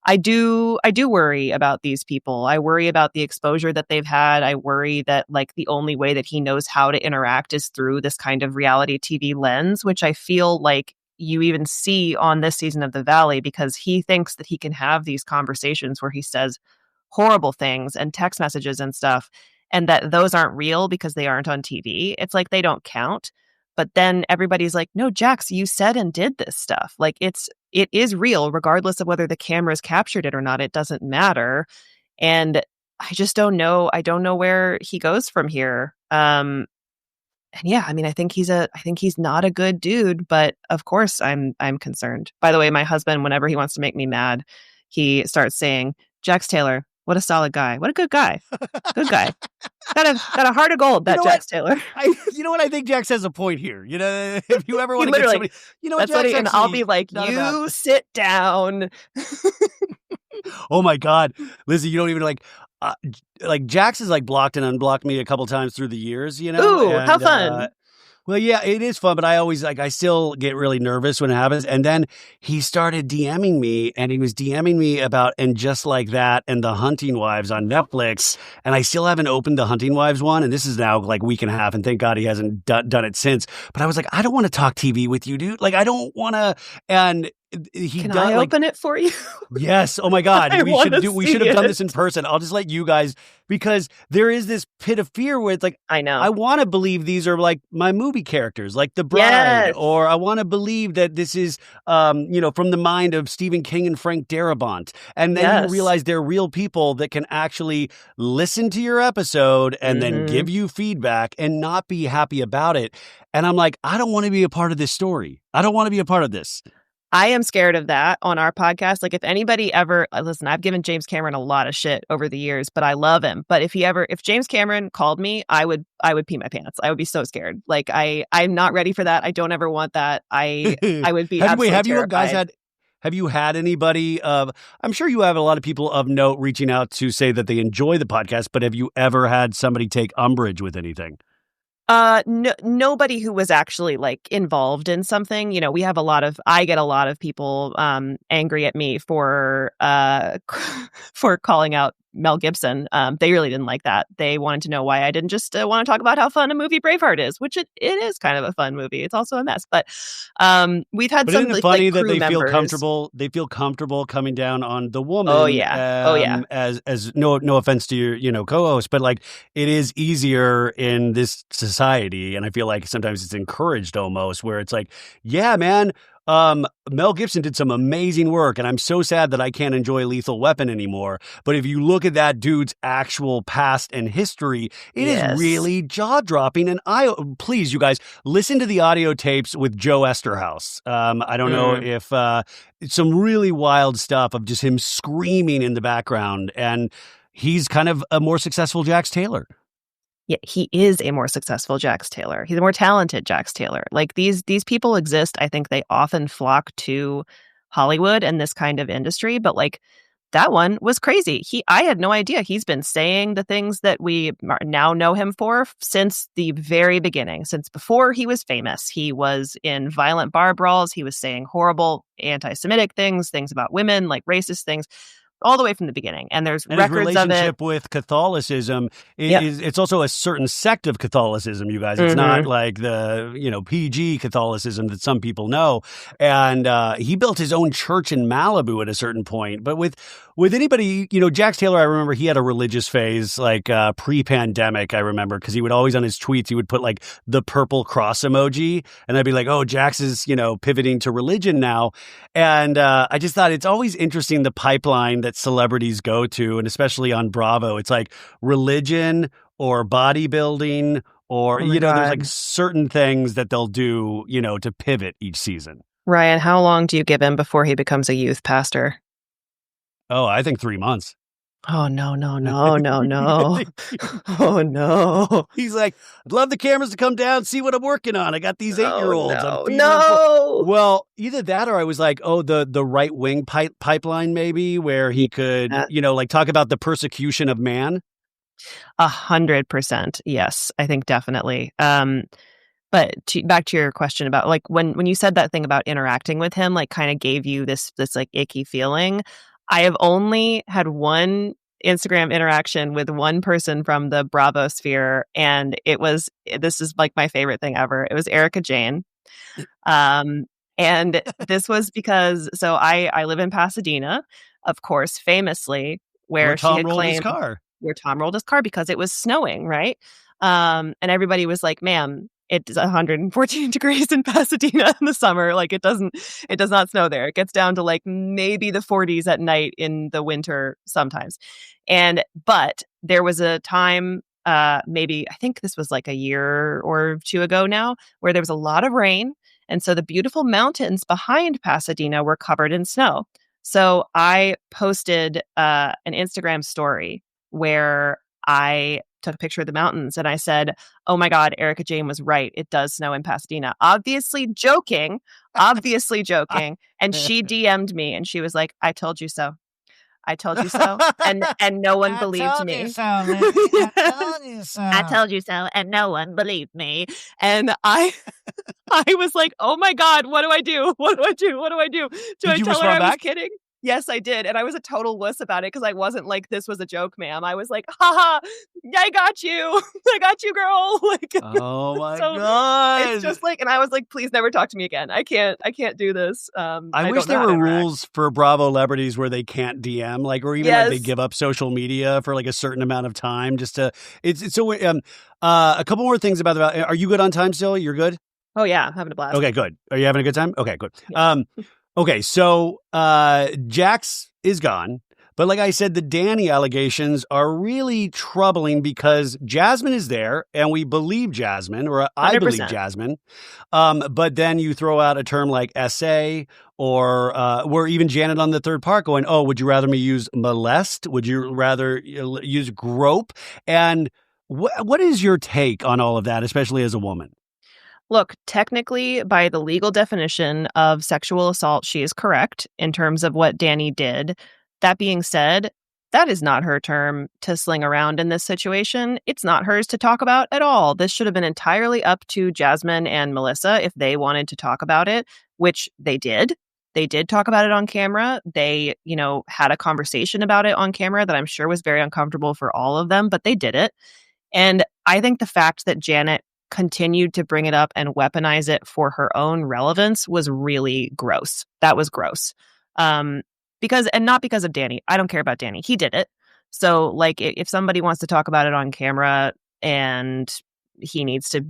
Speaker 2: I do worry about these people. I worry about the exposure that they've had. I worry that like the only way that he knows how to interact is through this kind of reality TV lens, which I feel like you even see on this season of The Valley, because he thinks that he can have these conversations where he says horrible things and text messages and stuff, and that those aren't real because they aren't on TV. It's like they don't count. But then everybody's like, no, Jax, you said and did this stuff. Like it is real, regardless of whether the cameras captured it or not. It doesn't matter. And I just don't know. I don't know where he goes from here. And yeah, I mean, I think he's not a good dude, but of course I'm concerned. By the way, my husband, whenever he wants to make me mad, he starts saying, Jax Taylor, what a solid guy. What a good guy. Good guy. Got a heart of gold, that Jax Taylor.
Speaker 1: You know what? I think Jax has a point here. If you ever want to get somebody,
Speaker 2: what, Jax, and I'll be like, you sit down.
Speaker 1: Oh my God, Lizzie, you don't even like Jax has like blocked and unblocked me a couple times through the years,
Speaker 2: Ooh, how fun.
Speaker 1: Well, yeah, it is fun, but I still get really nervous when it happens. And then he started DMing me, and he was DMing me about And Just Like That and The Hunting Wives on Netflix. And I still haven't opened The Hunting Wives one. And this is now like a week and a half. And thank God he hasn't done it since. But I was like, I don't want to talk TV with you, dude. Like, I don't want to. And
Speaker 2: Can I open it for you?
Speaker 1: Yes. Oh my God. We should have done this in person. I'll just let you guys, because there is this pit of fear with like,
Speaker 2: I know.
Speaker 1: I want to believe these are like my movie characters, like The Bride,
Speaker 2: yes.
Speaker 1: Or I want to believe that this is, from the mind of Stephen King and Frank Darabont. And then you realize they're real people that can actually listen to your episode and then give you feedback and not be happy about it. And I'm like, I don't want to be a part of this story. I don't want to be a part of this.
Speaker 2: I am scared of that on our podcast. Like, if anybody ever, listen, I've given James Cameron a lot of shit over the years, but I love him. But if James Cameron called me, I would pee my pants. I would be so scared. Like, I'm not ready for that. I don't ever want that. I would be absolutely
Speaker 1: Have you
Speaker 2: terrified.
Speaker 1: guys have you had anybody I'm sure you have a lot of people of note reaching out to say that they enjoy the podcast, but have you ever had somebody take umbrage with anything?
Speaker 2: No, nobody who was actually like involved in something. I get a lot of people angry at me for for calling out Mel Gibson. They really didn't like that. They wanted to know why I didn't just want to talk about how fun a movie Braveheart is, which it is kind of a fun movie. It's also a mess, but we've had some.
Speaker 1: Isn't it funny that they
Speaker 2: members.
Speaker 1: feel comfortable? They feel comfortable coming down on the woman.
Speaker 2: Oh yeah.
Speaker 1: As no offense to your co-host, but like it is easier in this society, and I feel like sometimes it's encouraged almost, where it's like, yeah, man. Mel Gibson did some amazing work, and I'm so sad that I can't enjoy Lethal Weapon anymore. But if you look at that dude's actual past and history, it is really jaw-dropping. And please, you guys, listen to the audio tapes with Joe Esterhaus. I don't know if some really wild stuff of just him screaming in the background, and he's kind of a more successful Jax Taylor.
Speaker 2: Yeah, he is a more successful Jax Taylor. He's a more talented Jax Taylor. Like these people exist. I think they often flock to Hollywood and this kind of industry, but like that one was crazy. I had no idea. He's been saying the things that we now know him for since the very beginning, since before he was famous. He was in violent bar brawls. He was saying horrible anti-Semitic things about women, like racist things, all the way from the beginning. And there's records of it.
Speaker 1: His relationship with Catholicism it's also a certain sect of Catholicism, you guys. It's not like the, PG Catholicism that some people know. And he built his own church in Malibu at a certain point. But with with anybody, Jax Taylor, I remember he had a religious phase, like pre-pandemic, I remember, because he would always on his tweets, he would put like the purple cross emoji. And I'd be like, oh, Jax is, pivoting to religion now. And I just thought it's always interesting the pipeline that celebrities go to, and especially on Bravo. It's like religion or bodybuilding or,
Speaker 2: Oh my
Speaker 1: there's like
Speaker 2: God.
Speaker 1: certain things that they'll do, to pivot each season.
Speaker 2: Ryan, how long do you give him before he becomes a youth pastor?
Speaker 1: Oh, I think 3 months.
Speaker 2: Oh, no, no, no, no, no. Oh, no.
Speaker 1: He's like, I'd love the cameras to come down, see what I'm working on. I got these 8-year-olds.
Speaker 2: No,
Speaker 1: I'm feeding
Speaker 2: no.
Speaker 1: them. Well, either that or I was like, oh, the right wing pipeline, maybe, where he could, like talk about the persecution of man.
Speaker 2: 100%. Yes, I think definitely. But back to your question about like when you said that thing about interacting with him, like kind of gave you this like icky feeling. I have only had one Instagram interaction with one person from the Bravo sphere, and this is like my favorite thing ever. It was Erica Jane. And this was because, so I live in Pasadena, of course, famously, where she
Speaker 1: Tom
Speaker 2: had
Speaker 1: rolled his
Speaker 2: claimed
Speaker 1: car.
Speaker 2: where Tom rolled his car because it was snowing, right? And everybody was like, ma'am, it's 114 degrees in Pasadena in the summer. Like it does not snow there. It gets down to like maybe the 40s at night in the winter sometimes. But there was a time, maybe, I think this was like a year or two ago now, where there was a lot of rain. And so the beautiful mountains behind Pasadena were covered in snow. So I posted an Instagram story where I took a picture of the mountains and I said, oh my God, Erica Jane was right. It does snow in Pasadena. Obviously joking. And she DM'd me and she was like, I told you so. I told you so. And no one believed me.
Speaker 3: I told you so.
Speaker 2: I told you so. And no one believed me. And I was like, oh my God, what do I do? What do I do? What do I do? Do I tell her I was kidding? Yes, I did. And I was a total wuss about it because I wasn't like, this was a joke, ma'am. I was like, haha, I got you. I got you, girl. Like,
Speaker 1: oh my God.
Speaker 2: It's just like, and I was like, please never talk to me again. I can't do this.
Speaker 1: I wish there were rules for Bravo celebrities where they can't DM, like, or even like they give up social media for like a certain amount of time just to, it's so, a couple more things about are you good on time still? You're good?
Speaker 2: Oh yeah. I'm having a blast.
Speaker 1: Okay, good. Are you having a good time? Okay, good.
Speaker 2: Yeah.
Speaker 1: Okay, so Jax is gone. But like I said, the Dany allegations are really troubling because Jasmine is there and we believe Jasmine, or I
Speaker 2: 100%.
Speaker 1: believe Jasmine. But then you throw out a term like SA or even Janet on the third part going, oh, would you rather me use molest? Would you rather use grope? And what is your take on all of that, especially as a woman?
Speaker 2: Look, technically, by the legal definition of sexual assault, she is correct in terms of what Dany did. That being said, that is not her term to sling around in this situation. It's not hers to talk about at all. This should have been entirely up to Jasmine and Melissa if they wanted to talk about it, which they did. They did talk about it on camera. They, had a conversation about it on camera that I'm sure was very uncomfortable for all of them, but they did it. And I think the fact that Janet continued to bring it up and weaponize it for her own relevance was really gross. That was gross. Not because of Dany. I don't care about Dany. He did it. So like if somebody wants to talk about it on camera and he needs to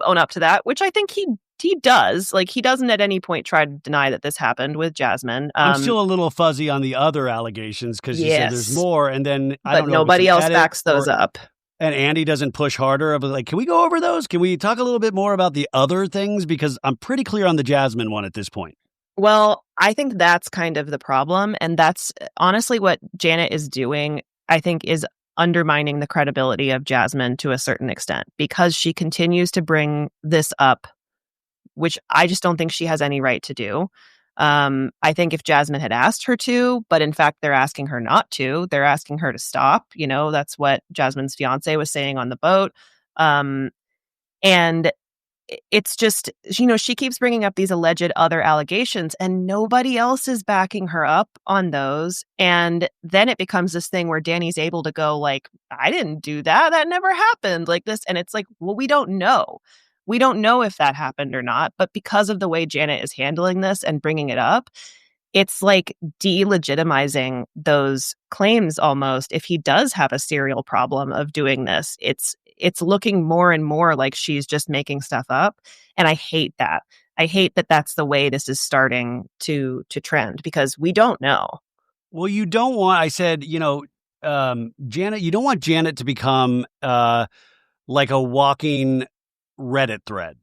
Speaker 2: own up to that, which I think he does. Like he doesn't at any point try to deny that this happened with Jasmine.
Speaker 1: I'm still a little fuzzy on the other allegations because you said there's more, and then I don't know.
Speaker 2: But nobody else backs those up.
Speaker 1: And Andy doesn't push harder. Like, can we go over those? Can we talk a little bit more about the other things? Because I'm pretty clear on the Jasmine one at this point.
Speaker 2: Well, I think that's kind of the problem. And that's honestly what Janet is doing, I think, is undermining the credibility of Jasmine to a certain extent because she continues to bring this up, which I just don't think she has any right to do. I think if Jasmine had asked her to, but in fact, they're asking her not to. They're asking her to stop. That's what Jasmine's fiance was saying on the boat. And it's just, she keeps bringing up these alleged other allegations and nobody else is backing her up on those. And then it becomes this thing where Dany's able to go like, I didn't do that. That never happened like this. And it's like, well, we don't know. We don't know if that happened or not. But because of the way Janet is handling this and bringing it up, it's like delegitimizing those claims almost. If he does have a serial problem of doing this, it's looking more and more like she's just making stuff up. And I hate that. I hate that that's the way this is starting to trend, because we don't know.
Speaker 1: Well, you don't want, I said, Janet, you don't want Janet to become like a walking Reddit thread.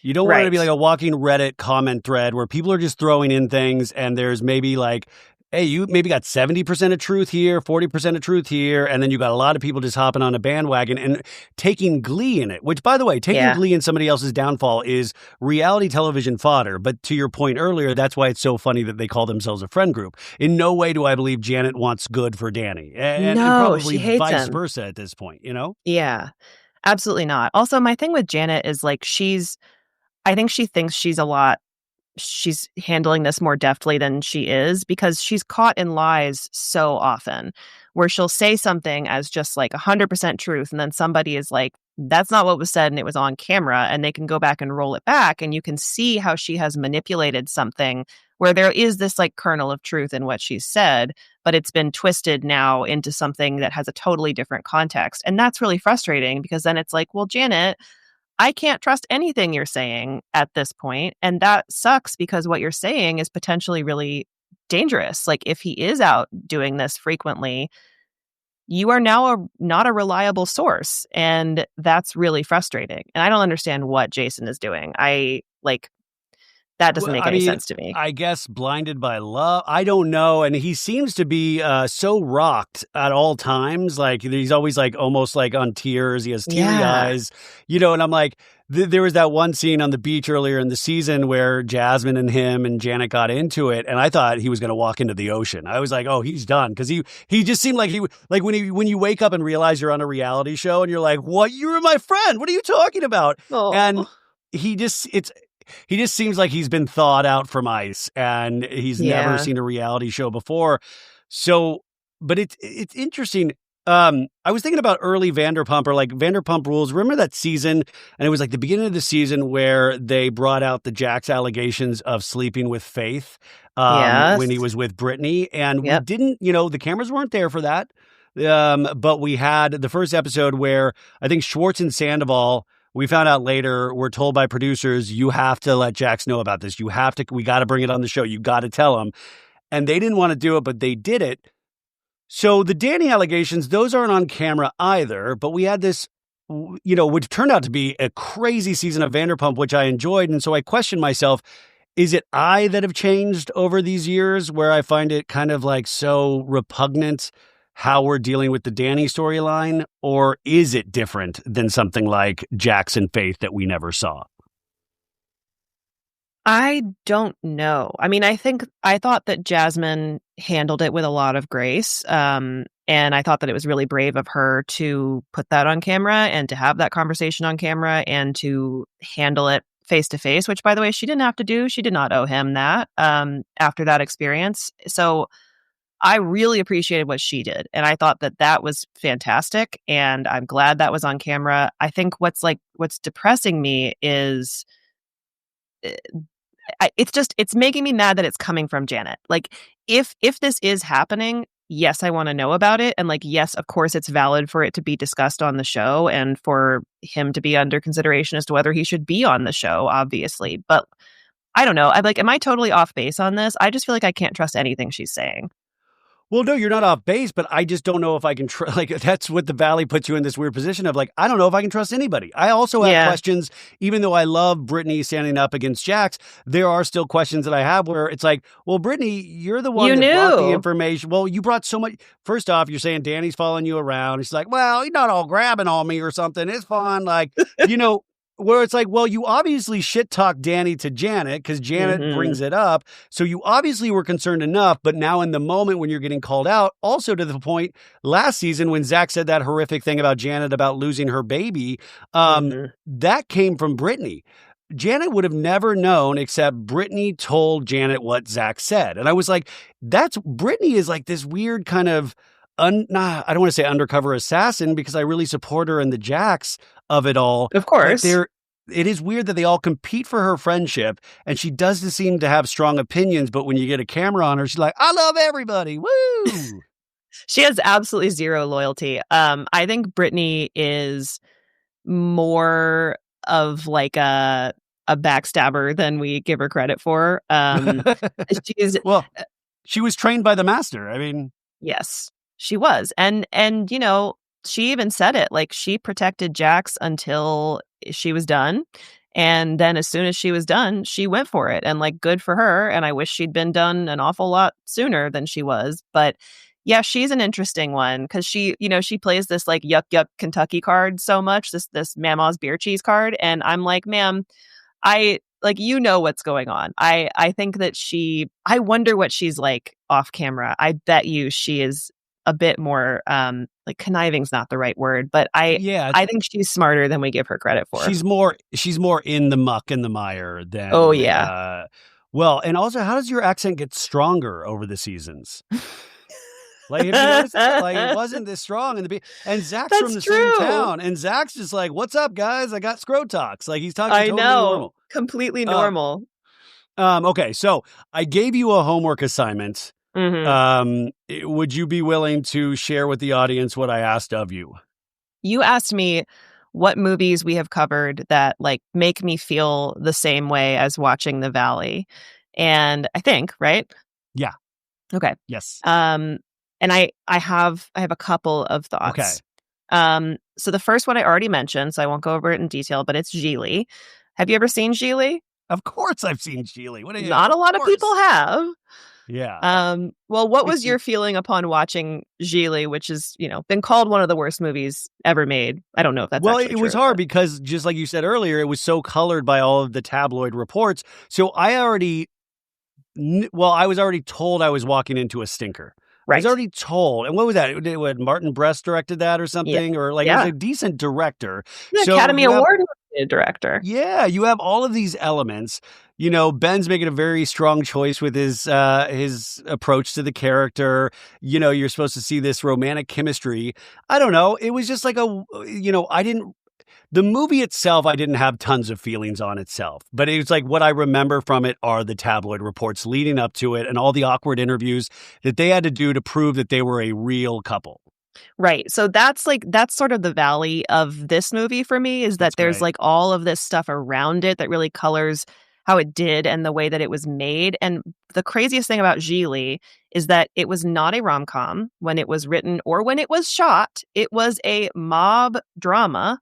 Speaker 1: You don't want it to be like a walking Reddit comment thread where people are just throwing in things and there's maybe like, hey, you maybe got 70% of truth here, 40% of truth here, and then you got a lot of people just hopping on a bandwagon and taking glee in it, which, by the way, taking glee in somebody else's downfall is reality television fodder. But to your point earlier, that's why it's so funny that they call themselves a friend group. In no way do I believe Janet wants good for Dany. And probably
Speaker 2: she hates
Speaker 1: vice
Speaker 2: him.
Speaker 1: versa at this point,
Speaker 2: Yeah, absolutely not. Also, my thing with Janet is like I think she thinks she's handling this more deftly than she is, because she's caught in lies so often where she'll say something as just like 100% truth. And then somebody is like, that's not what was said and it was on camera. And they can go back and roll it back. And you can see how she has manipulated something where there is this like kernel of truth in what she's said, but it's been twisted now into something that has a totally different context. And that's really frustrating, because then it's like, well, Janet, I can't trust anything you're saying at this point. And that sucks, because what you're saying is potentially really dangerous. Like, if he is out doing this frequently, you are now not a reliable source. And that's really frustrating. And I don't understand what Jason is doing. That doesn't make any sense to me.
Speaker 1: I guess blinded by love. I don't know. And he seems to be so rocked at all times. Like, he's always like almost like on tears. He has teary eyes, and I'm like, there was that one scene on the beach earlier in the season where Jasmine and him and Janet got into it. And I thought he was going to walk into the ocean. I was like, oh, he's done. Because he just seemed like when you wake up and realize you're on a reality show and you're like, what? You were my friend. What are you talking about?
Speaker 2: Oh.
Speaker 1: And he just seems like he's been thawed out from ice, and he's never seen a reality show before. So, but it's interesting. I was thinking about early Vanderpump, or like Vanderpump Rules. Remember that season? And it was like the beginning of the season where they brought out the Jax allegations of sleeping with Faith when he was with Britney. And we didn't, the cameras weren't there for that. But we had the first episode where I think Schwartz and Sandoval, we found out later, we're told by producers, you have to let Jax know about this. We got to bring it on the show. You got to tell him. And they didn't want to do it, but they did it. So the Dany allegations, those aren't on camera either. But we had this, which turned out to be a crazy season of Vanderpump, which I enjoyed. And so I questioned myself, is it I that have changed over these years, where I find it kind of like so repugnant how we're dealing with the Dany storyline, or is it different than something like Jax and Faith that we never saw?
Speaker 2: I don't know. I mean, I thought that Jasmine handled it with a lot of grace. And I thought that it was really brave of her to put that on camera and to have that conversation on camera and to handle it face to face, which, by the way, she didn't have to do. She did not owe him that after that experience. So I really appreciated what she did. And I thought that was fantastic. And I'm glad that was on camera. I think what's depressing me is it's making me mad that it's coming from Janet. Like, if this is happening, yes, I want to know about it. And like, yes, of course, it's valid for it to be discussed on the show and for him to be under consideration as to whether he should be on the show, obviously. But I don't know. I'm like, am I totally off base on this? I just feel like I can't trust anything she's saying.
Speaker 1: Well, no, you're not off base, but I just don't know if I can that's what the Valley puts you in this weird position of like, I don't know if I can trust anybody. I also have questions, even though I love Britney standing up against Jax, there are still questions that I have where it's like, well, Britney, you're the one that brought the information. Well, you brought so much. First off, you're saying Dany's following you around. She's like, well, he's not all grabbing on me or something. It's fun. Like, where it's like, well, you obviously shit-talked Dany to Janet because Janet brings it up. So you obviously were concerned enough, but now in the moment when you're getting called out, also to the point last season when Zach said that horrific thing about Janet about losing her baby, that came from Britney. Janet would have never known except Britney told Janet what Zach said. And I was like, Britney is like this weird kind of, I don't want to say undercover assassin because I really support her in the Jax of it all.
Speaker 2: Of course.
Speaker 1: it is weird that they all compete for her friendship, and she does seem to have strong opinions, but when you get a camera on her, she's like, I love everybody. Woo!
Speaker 2: She has absolutely zero loyalty. I think Britney is more of like a backstabber than we give her credit for. She's
Speaker 1: Well, she was trained by the master. I mean,
Speaker 2: yes, she was. And she even said it, like she protected Jax until she was done. And then as soon as she was done, she went for it, and like good for her. And I wish she'd been done an awful lot sooner than she was. But yeah, she's an interesting one because she plays this like yuck yuck Kentucky card so much, this Mama's beer cheese card. And I'm like, ma'am, I like, what's going on. I think that I wonder what she's like off camera. I bet you she is a bit more like conniving's not the right word, but I think she's smarter than we give her credit for.
Speaker 1: She's more in the muck and the mire than well, and also, how does your accent get stronger over the seasons? Like, have you noticed that? Like, it wasn't this strong in the and Zach's from the same town, and Zach's just like, "What's up, guys? I got Scrotox." Like, he's talking totally normal,
Speaker 2: completely normal.
Speaker 1: Okay, so I gave you a homework assignment. Mm-hmm. Would you be willing to share with the audience what I asked of you?
Speaker 2: You asked me what movies we have covered that like make me feel the same way as watching The Valley, and I think right.
Speaker 1: Yeah.
Speaker 2: Okay.
Speaker 1: Yes.
Speaker 2: And I have a couple of thoughts.
Speaker 1: Okay.
Speaker 2: So the first one I already mentioned, so I won't go over it in detail, but it's Gigli. Have you ever seen Gigli?
Speaker 1: Of course I've seen Gigli.
Speaker 2: Not a lot of people have.
Speaker 1: Yeah.
Speaker 2: Well, what was your feeling upon watching Gigli, which has, been called one of the worst movies ever made? I don't know if that's
Speaker 1: it was hard because just like you said earlier, it was so colored by all of the tabloid reports. So I was already told I was walking into a stinker. Right. I was already told. And what was that? Martin Brest directed that or something? Yeah. Or like, it was a decent director.
Speaker 2: The Academy Award director.
Speaker 1: Yeah. You have all of these elements. Ben's making a very strong choice with his approach to the character. You're supposed to see this romantic chemistry. I don't know. It was just like the movie itself, I didn't have tons of feelings on itself, but it was like what I remember from it are the tabloid reports leading up to it and all the awkward interviews that they had to do to prove that they were a real couple.
Speaker 2: Right. So that's sort of the valley of this movie for me, is that there's like all of this stuff around it that really colors how it did and the way that it was made. And the craziest thing about Gigli is that it was not a rom-com when it was written or when it was shot. It was a mob drama.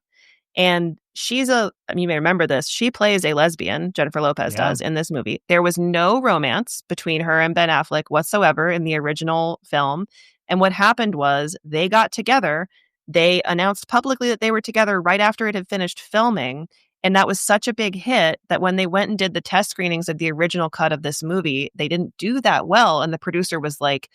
Speaker 2: And you may remember this, she plays a lesbian, Jennifer Lopez does, in this movie. There was no romance between her and Ben Affleck whatsoever in the original film. And what happened was they got together. They announced publicly that they were together right after it had finished filming. And that was such a big hit that when they went and did the test screenings of the original cut of this movie, they didn't do that well. And the producer was like,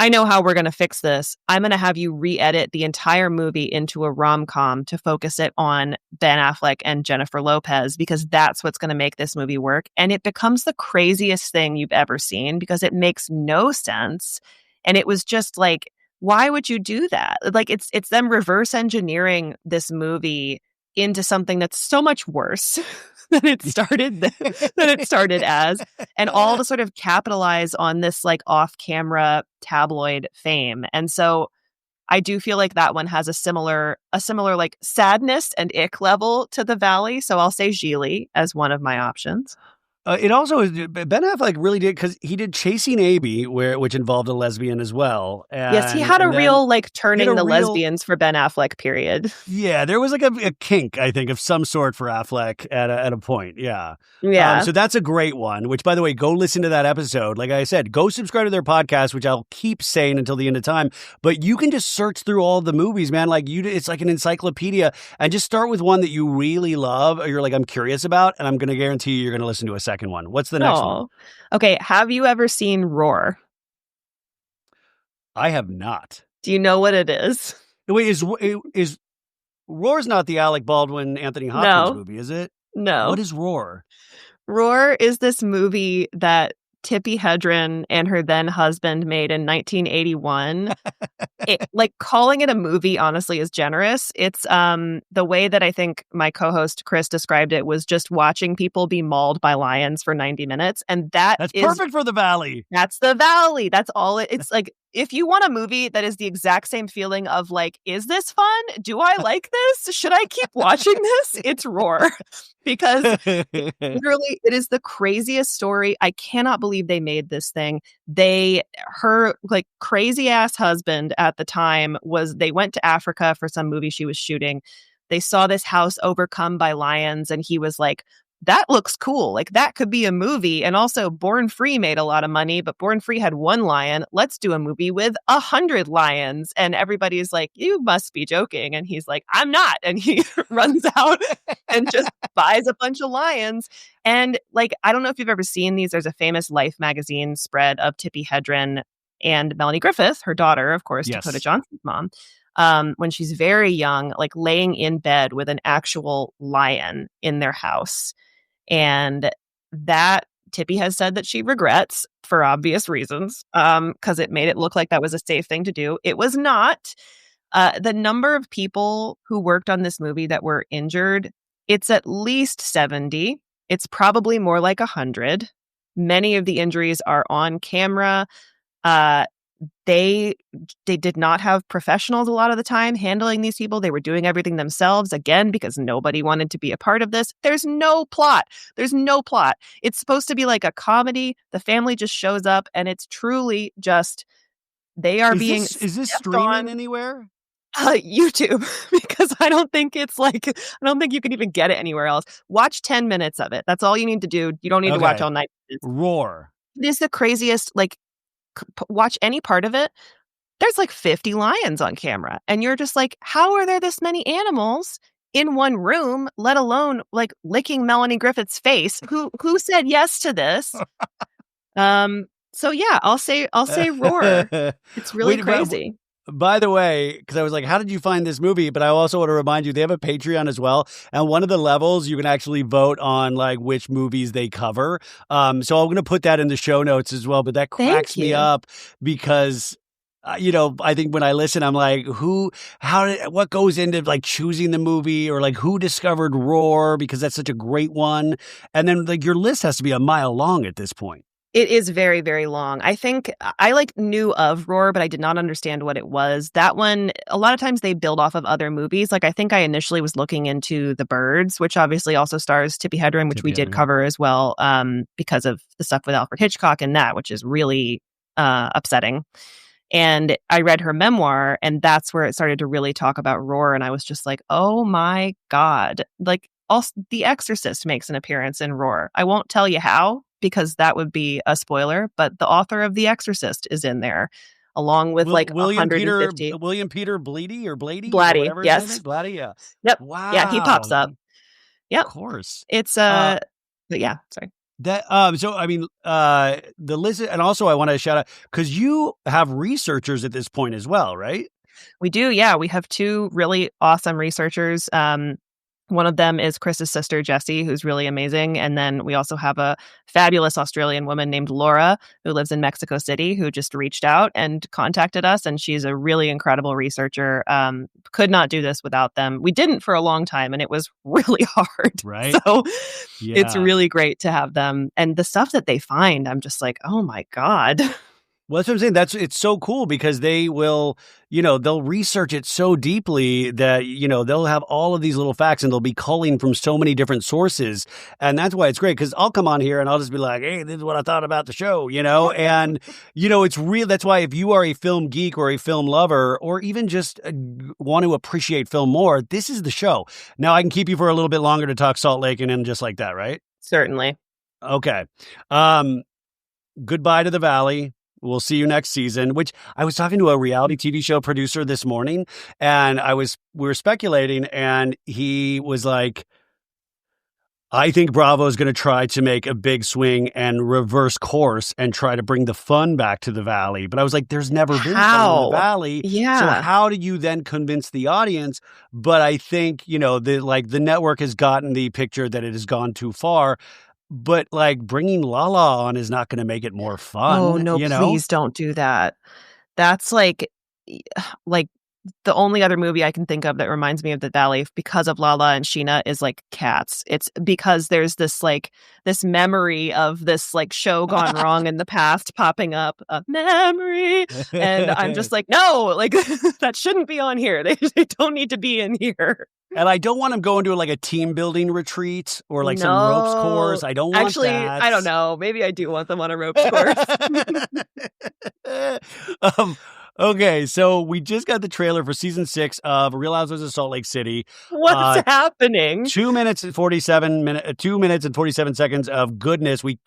Speaker 2: I know how we're going to fix this. I'm going to have you re-edit the entire movie into a rom-com to focus it on Ben Affleck and Jennifer Lopez, because that's what's going to make this movie work. And it becomes the craziest thing you've ever seen because it makes no sense. And it was just like, why would you do that? Like, it's them reverse engineering this movie into something that's so much worse than it started as, and all to sort of capitalize on this like off-camera tabloid fame. And so I do feel like that one has a similar like sadness and ick level to The Valley. So I'll say Gigli as one of my options.
Speaker 1: It also is Ben Affleck really did, because he did Chasing Amy, which involved a lesbian as well.
Speaker 2: Yes, he had a real like turning the lesbians for Ben Affleck period.
Speaker 1: Yeah, there was like a kink, I think, of some sort for Affleck at a point. Yeah.
Speaker 2: Yeah.
Speaker 1: So that's a great one, which, by the way, go listen to that episode. Like I said, go subscribe to their podcast, which I'll keep saying until the end of time. But you can just search through all the movies, man. Like it's like an encyclopedia, and just start with one that you really love or you're like, I'm curious about, and I'm going to guarantee you're going to listen to a second one. What's the next one?
Speaker 2: Okay. Have you ever seen Roar?
Speaker 1: I have not.
Speaker 2: Do you know what it is?
Speaker 1: Wait, is Roar's not the Alec Baldwin, Anthony Hopkins movie, is it?
Speaker 2: No.
Speaker 1: What is Roar?
Speaker 2: Roar is this movie that Tippi Hedren and her then husband made in 1981. Like calling it a movie, honestly, is generous. It's the way that I think my co-host Chris described it was just watching people be mauled by lions for 90 minutes. And that's
Speaker 1: perfect for the Valley.
Speaker 2: That's the Valley. That's all it's like. If you want a movie that is the exact same feeling of like, is this fun? Do I like this? Should I keep watching this? It's Roar. Because literally it is the craziest story. I cannot believe they made this thing. Her like crazy ass husband at the time they went to Africa for some movie she was shooting. They saw this house overcome by lions and he was like, that looks cool. Like that could be a movie. And also Born Free made a lot of money, but Born Free had one lion. Let's do a movie with 100 lions. And everybody's like, you must be joking. And he's like, I'm not. And he runs out and just buys a bunch of lions. And like, I don't know if you've ever seen these. There's a famous Life magazine spread of Tippi Hedren and Melanie Griffith, her daughter, of course,
Speaker 1: Yes.
Speaker 2: Dakota Johnson's mom. When she's very young, like laying in bed with an actual lion in their house. And that Tippi has said that she regrets for obvious reasons, because it made it look like that was a safe thing to do. It was not. The number of people who worked on this movie that were injured, it's at least 70. It's probably more like 100. Many of the injuries are on camera. They did not have professionals a lot of the time handling these people. They were doing everything themselves, again, because nobody wanted to be a part of this. There's no plot. It's supposed to be like a comedy. The family just shows up, and it's truly just they are being.
Speaker 1: Is this streaming anywhere?
Speaker 2: YouTube, because I don't think you can even get it anywhere else. Watch 10 minutes of it. That's all you need to do. You don't need to watch all 9 minutes.
Speaker 1: Roar.
Speaker 2: It is the craziest, like, watch any part of it. There's like 50 lions on camera. And you're just like, how are there this many animals in one room, let alone like licking Melanie Griffith's face? Who said yes to this? So yeah, I'll say Roar. It's really crazy.
Speaker 1: By the way, because I was like, how did you find this movie? But I also want to remind you, they have a Patreon as well. And one of the levels, you can actually vote on like which movies they cover. So I'm going to put that in the show notes as well. But that cracks me up because, I think when I listen, I'm like, what goes into like choosing the movie, or like who discovered Roar, because that's such a great one. And then like your list has to be a mile long at this point.
Speaker 2: It is very, very long. I think I knew of Roar, but I did not understand what it was. That one, a lot of times they build off of other movies. Like I think I initially was looking into The Birds, which obviously also stars Tippi Hedren, which we did cover as well, because of the stuff with Alfred Hitchcock and that, which is really upsetting. And I read her memoir, and that's where it started to really talk about Roar. And I was just like, oh my God. Like also, The Exorcist makes an appearance in Roar. I won't tell you how, because that would be a spoiler, but the author of The Exorcist is in there, along with
Speaker 1: William
Speaker 2: 150.
Speaker 1: William Peter Blatty or Blady?
Speaker 2: Blatty, yes.
Speaker 1: Blatty, yeah.
Speaker 2: Yep.
Speaker 1: Wow.
Speaker 2: Yeah, he pops up. Yep.
Speaker 1: Of course.
Speaker 2: It's, but yeah, sorry.
Speaker 1: That so I mean the list, and also I want to shout out because you have researchers at this point as well, right?
Speaker 2: We do, yeah. We have two really awesome researchers. One of them is Chris's sister, Jessie, who's really amazing. And then we also have a fabulous Australian woman named Laura, who lives in Mexico City, who just reached out and contacted us. And she's a really incredible researcher. Could not do this without them. We didn't for a long time, and it was really hard.
Speaker 1: Right.
Speaker 2: So It's really great to have them. And the stuff that they find, I'm just like, oh my God.
Speaker 1: Well, that's what I'm saying. It's so cool because they will, they'll research it so deeply that, they'll have all of these little facts and they'll be culling from so many different sources. And that's why it's great, because I'll come on here and I'll just be like, hey, this is what I thought about the show, and, it's real. That's why if you are a film geek or a film lover, or even just want to appreciate film more, this is the show. Now I can keep you for a little bit longer to talk Salt Lake and just like that, right?
Speaker 2: Certainly.
Speaker 1: Okay. Goodbye to the Valley. We'll see you next season, which I was talking to a reality TV show producer this morning, and we were speculating, and he was like, I think Bravo is going to try to make a big swing and reverse course and try to bring the fun back to the Valley. But I was like, there's never been fun in the Valley.
Speaker 2: Yeah.
Speaker 1: So how do you then convince the audience? But I think, the network has gotten the picture that it has gone too far. but like bringing Lala on is not going to make it more fun.
Speaker 2: Oh, no, please don't do that. That's like the only other movie I can think of that reminds me of the Valley because of Lala and Sheena is like Cats. It's because there's this memory of this like show gone wrong in the past popping up, a memory. And I'm just like, no, like that shouldn't be on here. They don't need to be in here.
Speaker 1: And I don't want him going to like a team building retreat or like some ropes course. I don't want
Speaker 2: Actually,
Speaker 1: that.
Speaker 2: I don't know. Maybe I do want them on a ropes course.
Speaker 1: Okay, so we just got the trailer for season 6 of Real Housewives of Salt Lake City.
Speaker 2: What's happening?
Speaker 1: 2 minutes and 47 seconds of goodness. We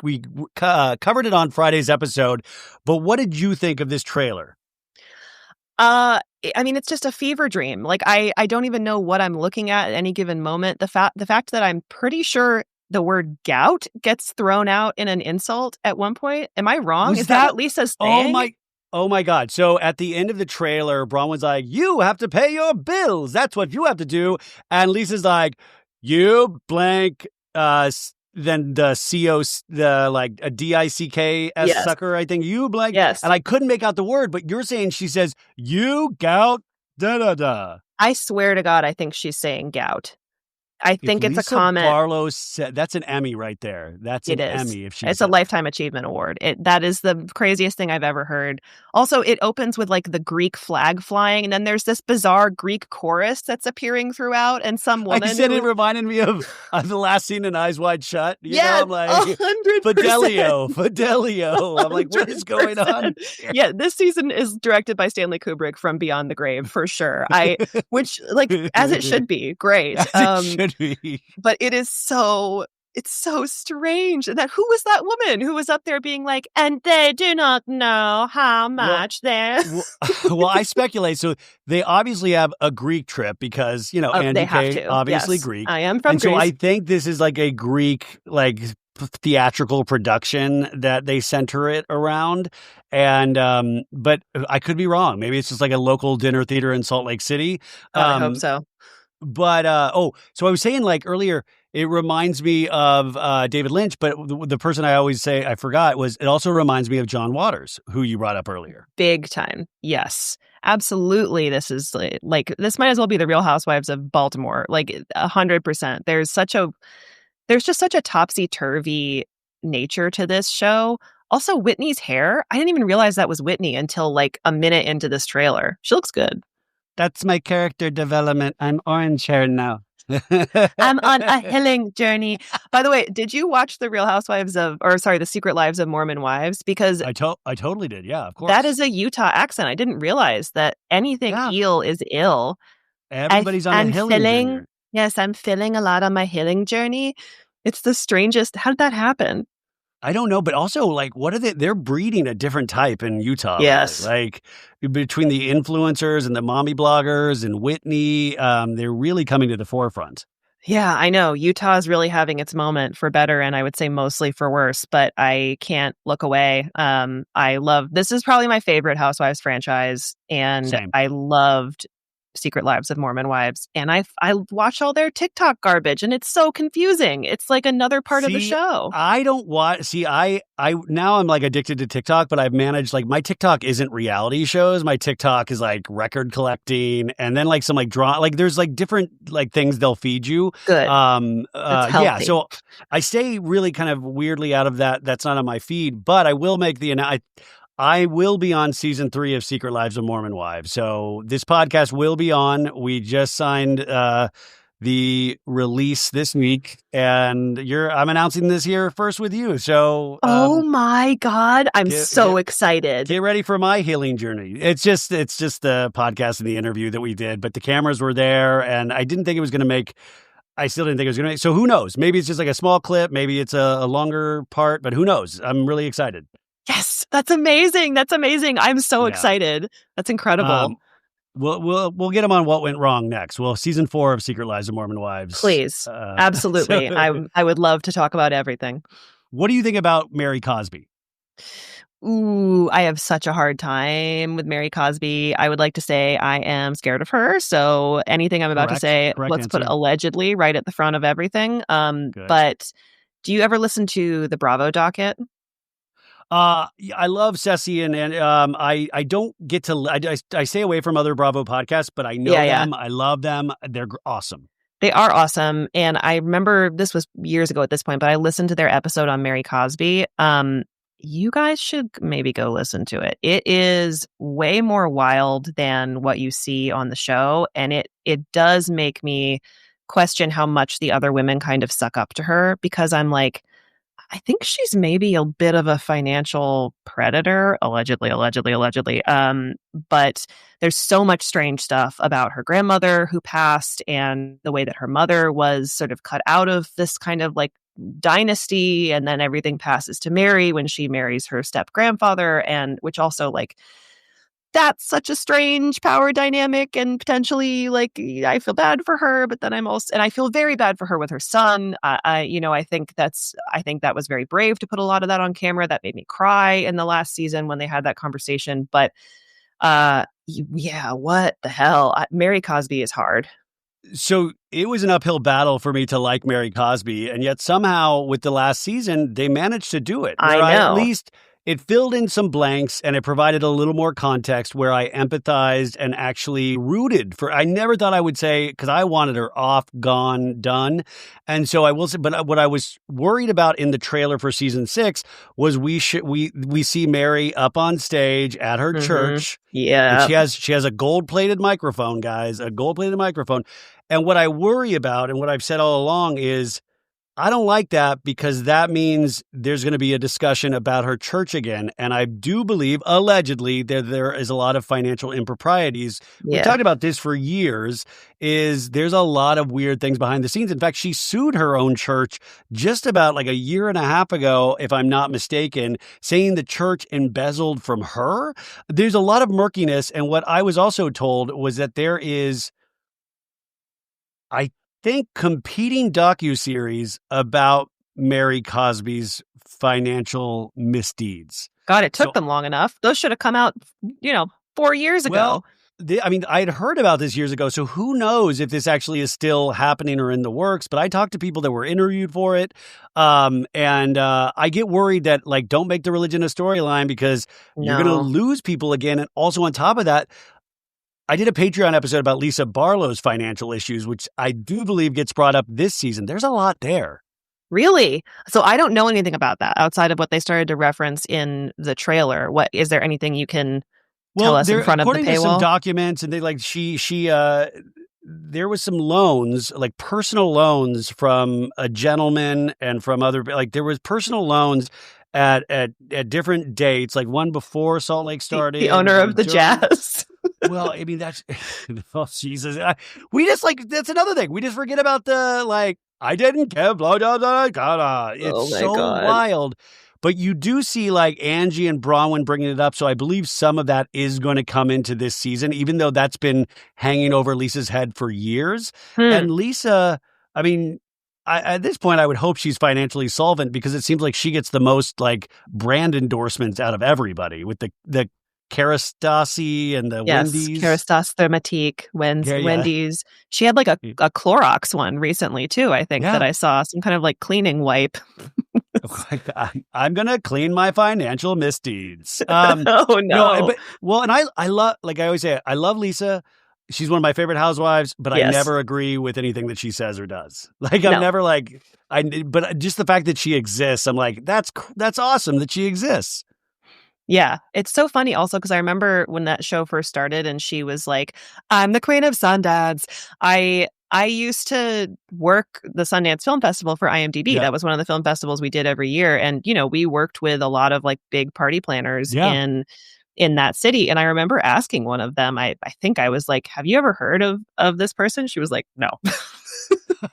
Speaker 1: covered it on Friday's episode, but what did you think of this trailer?
Speaker 2: I mean, it's just a fever dream. Like I don't even know what I'm looking at any given moment. The fact that I'm pretty sure the word gout gets thrown out in an insult at one point. Am I wrong? Is that what Lisa's saying?
Speaker 1: Oh my God. So at the end of the trailer, Bronwyn's like, you have to pay your bills. That's what you have to do. And Lisa's like, you blank, then the C-O, the like a D-I-C-K-S
Speaker 2: Yes.
Speaker 1: sucker, I think. You blank.
Speaker 2: Yes.
Speaker 1: And I couldn't make out the word, but you're saying she says, you gout, da-da-da.
Speaker 2: I swear to God, I think she's saying gout. I think it's a comment.
Speaker 1: Barlow said, that's an Emmy right there. That's an Emmy. If
Speaker 2: It's a Lifetime Achievement Award. That is the craziest thing I've ever heard. Also, it opens with like the Greek flag flying, and then there's this bizarre Greek chorus that's appearing throughout, and some woman.
Speaker 1: I said it reminded me of the last scene in Eyes Wide Shut.
Speaker 2: Yeah,
Speaker 1: I'm like,
Speaker 2: 100%.
Speaker 1: Fidelio. I'm like, what is going on?
Speaker 2: Yeah, this season is directed by Stanley Kubrick from Beyond the Grave for sure. Which like as it should be, great.
Speaker 1: As it should be.
Speaker 2: But it's so strange that who was that woman who was up there being like, and they do not know how much
Speaker 1: well, I speculate. So they obviously have a Greek trip because, Andy
Speaker 2: they have
Speaker 1: K,
Speaker 2: to.
Speaker 1: obviously
Speaker 2: Yes.
Speaker 1: Greek.
Speaker 2: I am from Greece.
Speaker 1: So I think this is like a Greek, like theatrical production that they center it around. And, but I could be wrong. Maybe it's just like a local dinner theater in Salt Lake City.
Speaker 2: I hope so.
Speaker 1: But, so I was saying like earlier, it reminds me of David Lynch, but the person I always say I forgot it also reminds me of John Waters, who you brought up earlier.
Speaker 2: Big time. Yes, absolutely. This is like this might as well be the Real Housewives of Baltimore. Like 100%. There's just such a topsy-turvy nature to this show. Also, Whitney's hair. I didn't even realize that was Whitney until like a minute into this trailer. She looks good.
Speaker 1: That's my character development. I'm orange hair now.
Speaker 2: I'm on a healing journey. By the way, did you watch the The Secret Lives of Mormon Wives? Because
Speaker 1: I totally did. Yeah, of course.
Speaker 2: that is a Utah accent. I didn't realize that anything eel is ill.
Speaker 1: Everybody's on a healing journey.
Speaker 2: Yes, I'm feeling a lot on my healing journey. It's the strangest. How did that happen?
Speaker 1: I don't know, but also like, what are they? They're breeding a different type in Utah.
Speaker 2: Yes.
Speaker 1: Like between the influencers and the mommy bloggers and Whitney, they're really coming to the forefront.
Speaker 2: Yeah, I know. Utah is really having its moment for better, and I would say mostly for worse, but I can't look away. This is probably my favorite Housewives franchise, and
Speaker 1: Same.
Speaker 2: I loved Secret Lives of Mormon Wives, and I watch all their TikTok garbage, and it's so confusing. It's like another part of the show.
Speaker 1: I don't watch. I now I'm like addicted to TikTok, but I've managed like my TikTok isn't reality shows. My TikTok is like record collecting, and then like some like draw. Like there's like different like things they'll feed you.
Speaker 2: Good.
Speaker 1: Yeah. So I stay really kind of weirdly out of that. That's not on my feed, but I will make I will be on season 3 of Secret Lives of Mormon Wives. So this podcast will be on. We just signed the release this week, and I'm announcing this here first with you. So,
Speaker 2: oh my God, I'm so excited.
Speaker 1: Get ready for my healing journey. It's just the podcast and the interview that we did, but the cameras were there, and I didn't think it was going to make. I still didn't think it was going to make. So who knows? Maybe it's just like a small clip. Maybe it's a longer part, but who knows? I'm really excited.
Speaker 2: Yes, that's amazing. That's amazing. I'm so excited. That's incredible.
Speaker 1: We'll get them on what went wrong next. Well, season 4 of Secret Lives of Mormon Wives.
Speaker 2: Please, absolutely. I would love to talk about everything.
Speaker 1: What do you think about Mary Cosby?
Speaker 2: Ooh, I have such a hard time with Mary Cosby. I would like to say I am scared of her. So anything I'm about to say, let's put allegedly right at the front of everything. But Do you ever listen to the Bravo docket?
Speaker 1: I love Ceci and I don't get to I stay away from other Bravo podcasts, but I know
Speaker 2: Yeah.
Speaker 1: them. I love them. They're awesome.
Speaker 2: They are awesome. And I remember this was years ago at this point, but I listened to their episode on Mary Cosby. You guys should maybe go listen to it. It is way more wild than what you see on the show. And it does make me question how much the other women kind of suck up to her, because I'm like, I think she's maybe a bit of a financial predator, allegedly. But there's so much strange stuff about her grandmother who passed and the way that her mother was sort of cut out of this kind of like dynasty. And then everything passes to Mary when she marries her step grandfather, and which also like, that's such a strange power dynamic, and potentially like I feel bad for her, but then I feel very bad for her with her son. I think that was very brave to put a lot of that on camera. That made me cry in the last season when they had that conversation. But yeah, what the hell? Mary Cosby is hard.
Speaker 1: So it was an uphill battle for me to like Mary Cosby, and yet somehow with the last season, they managed to do it.
Speaker 2: I know.
Speaker 1: At least it filled in some blanks and it provided a little more context where I empathized and actually rooted for. I never thought I would say, because I wanted her off, gone, done. And so I will say, but what I was worried about in the trailer for season 6 was we see Mary up on stage at her church.
Speaker 2: Yeah.
Speaker 1: And she has a gold-plated microphone, guys, a gold-plated microphone. And what I worry about and what I've said all along is, I don't like that, because that means there's going to be a discussion about her church again. And I do believe, allegedly, there is a lot of financial improprieties.
Speaker 2: Yeah.
Speaker 1: We've talked about this for years, there's a lot of weird things behind the scenes. In fact, she sued her own church just about like a year and a half ago, if I'm not mistaken, saying the church embezzled from her. There's a lot of murkiness. And what I was also told was that there is, I think, competing docuseries about Mary Cosby's financial misdeeds.
Speaker 2: God, it took them long enough. Those should have come out, 4 years ago.
Speaker 1: Well, I had heard about this years ago, so who knows if this actually is still happening or in the works. But I talked to people that were interviewed for it, and I get worried that, like, don't make the religion a storyline, because you're going to lose people again. And also on top of that, I did a Patreon episode about Lisa Barlow's financial issues, which I do believe gets brought up this season. There's a lot there.
Speaker 2: Really? So I don't know anything about that outside of what they started to reference in the trailer. What is there anything you can tell us in front of the paywall?
Speaker 1: According to some documents, and there was some loans, like personal loans from a gentleman and from other, like there was personal loans at different dates, like one before Salt Lake started.
Speaker 2: The owner of the Jazz.
Speaker 1: Well, I mean, that's, oh, Jesus. That's another thing. We just forget about the, like, I didn't give blowjobs on a God. It's so wild. But you do see, like, Angie and Bronwyn bringing it up. So I believe some of that is going to come into this season, even though that's been hanging over Lisa's head for years. And Lisa, I mean, at this point, I would hope she's financially solvent, because it seems like she gets the most, like, brand endorsements out of everybody with the Kerastase and the Wendy's.
Speaker 2: Kerastase Thermatique, Wendy's. She had like a Clorox one recently too, I think, that I saw. Some kind of like cleaning wipe.
Speaker 1: I'm going to clean my financial misdeeds.
Speaker 2: Oh, no.
Speaker 1: And I love, like I always say, I love Lisa. She's one of my favorite housewives, but I never agree with anything that she says or does. Like, I'm never like, but just the fact that she exists, I'm like, that's awesome that she exists.
Speaker 2: Yeah, it's so funny also, because I remember when that show first started and she was like, I'm the queen of Sundance. I used to work the Sundance Film Festival for IMDb. That was one of the film festivals we did every year. And, we worked with a lot of like big party planners in that city. And I remember asking one of them, I think I was like, have you ever heard of this person? She was like, no.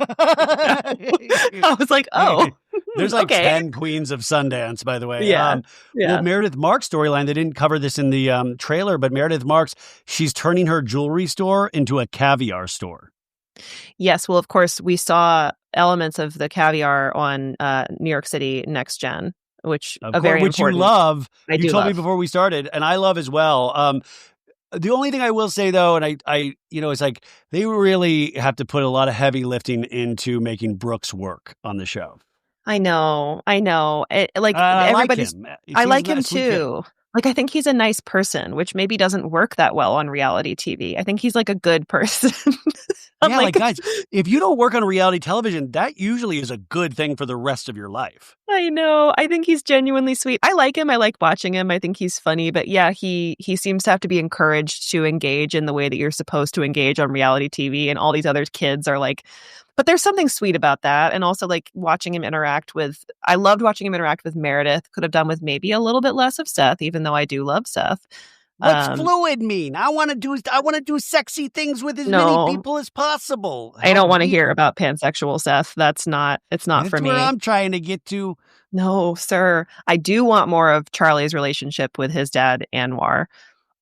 Speaker 2: I was like, oh.
Speaker 1: There's like 10 queens of Sundance, by the way.
Speaker 2: Yeah.
Speaker 1: Well, Meredith Marks' storyline, they didn't cover this in the trailer, but Meredith Marks, she's turning her jewelry store into a caviar store.
Speaker 2: Yes. Well, of course, we saw elements of the caviar on New York City Next Gen, which
Speaker 1: you love. You told me before we started, and I love as well. The only thing I will say, though, and I it's like they really have to put a lot of heavy lifting into making Brooks work on the show.
Speaker 2: I know.
Speaker 1: I like
Speaker 2: everybody's.
Speaker 1: him.
Speaker 2: I
Speaker 1: Seems
Speaker 2: like
Speaker 1: like
Speaker 2: him
Speaker 1: a sweet kid.
Speaker 2: too. Like, I think he's a nice person, which maybe doesn't work that well on reality TV. I think he's like a good person.
Speaker 1: Yeah, like guys, if you don't work on reality television, that usually is a good thing for the rest of your life.
Speaker 2: I know. I think he's genuinely sweet. I like him. I like watching him. I think he's funny. But yeah, he seems to have to be encouraged to engage in the way that you're supposed to engage on reality TV. And all these other kids are like, but there's something sweet about that. And also like watching him interact with, I loved watching him interact with Meredith. Could have done with maybe a little bit less of Seth, even though I do love Seth.
Speaker 1: What's fluid mean? I want to do sexy things with as many
Speaker 2: No.
Speaker 1: people as possible.
Speaker 2: I don't want to hear about pansexual Seth. It's not for me.
Speaker 1: That's where I'm trying to get to.
Speaker 2: No, sir. I do want more of Charlie's relationship with his dad, Anwar.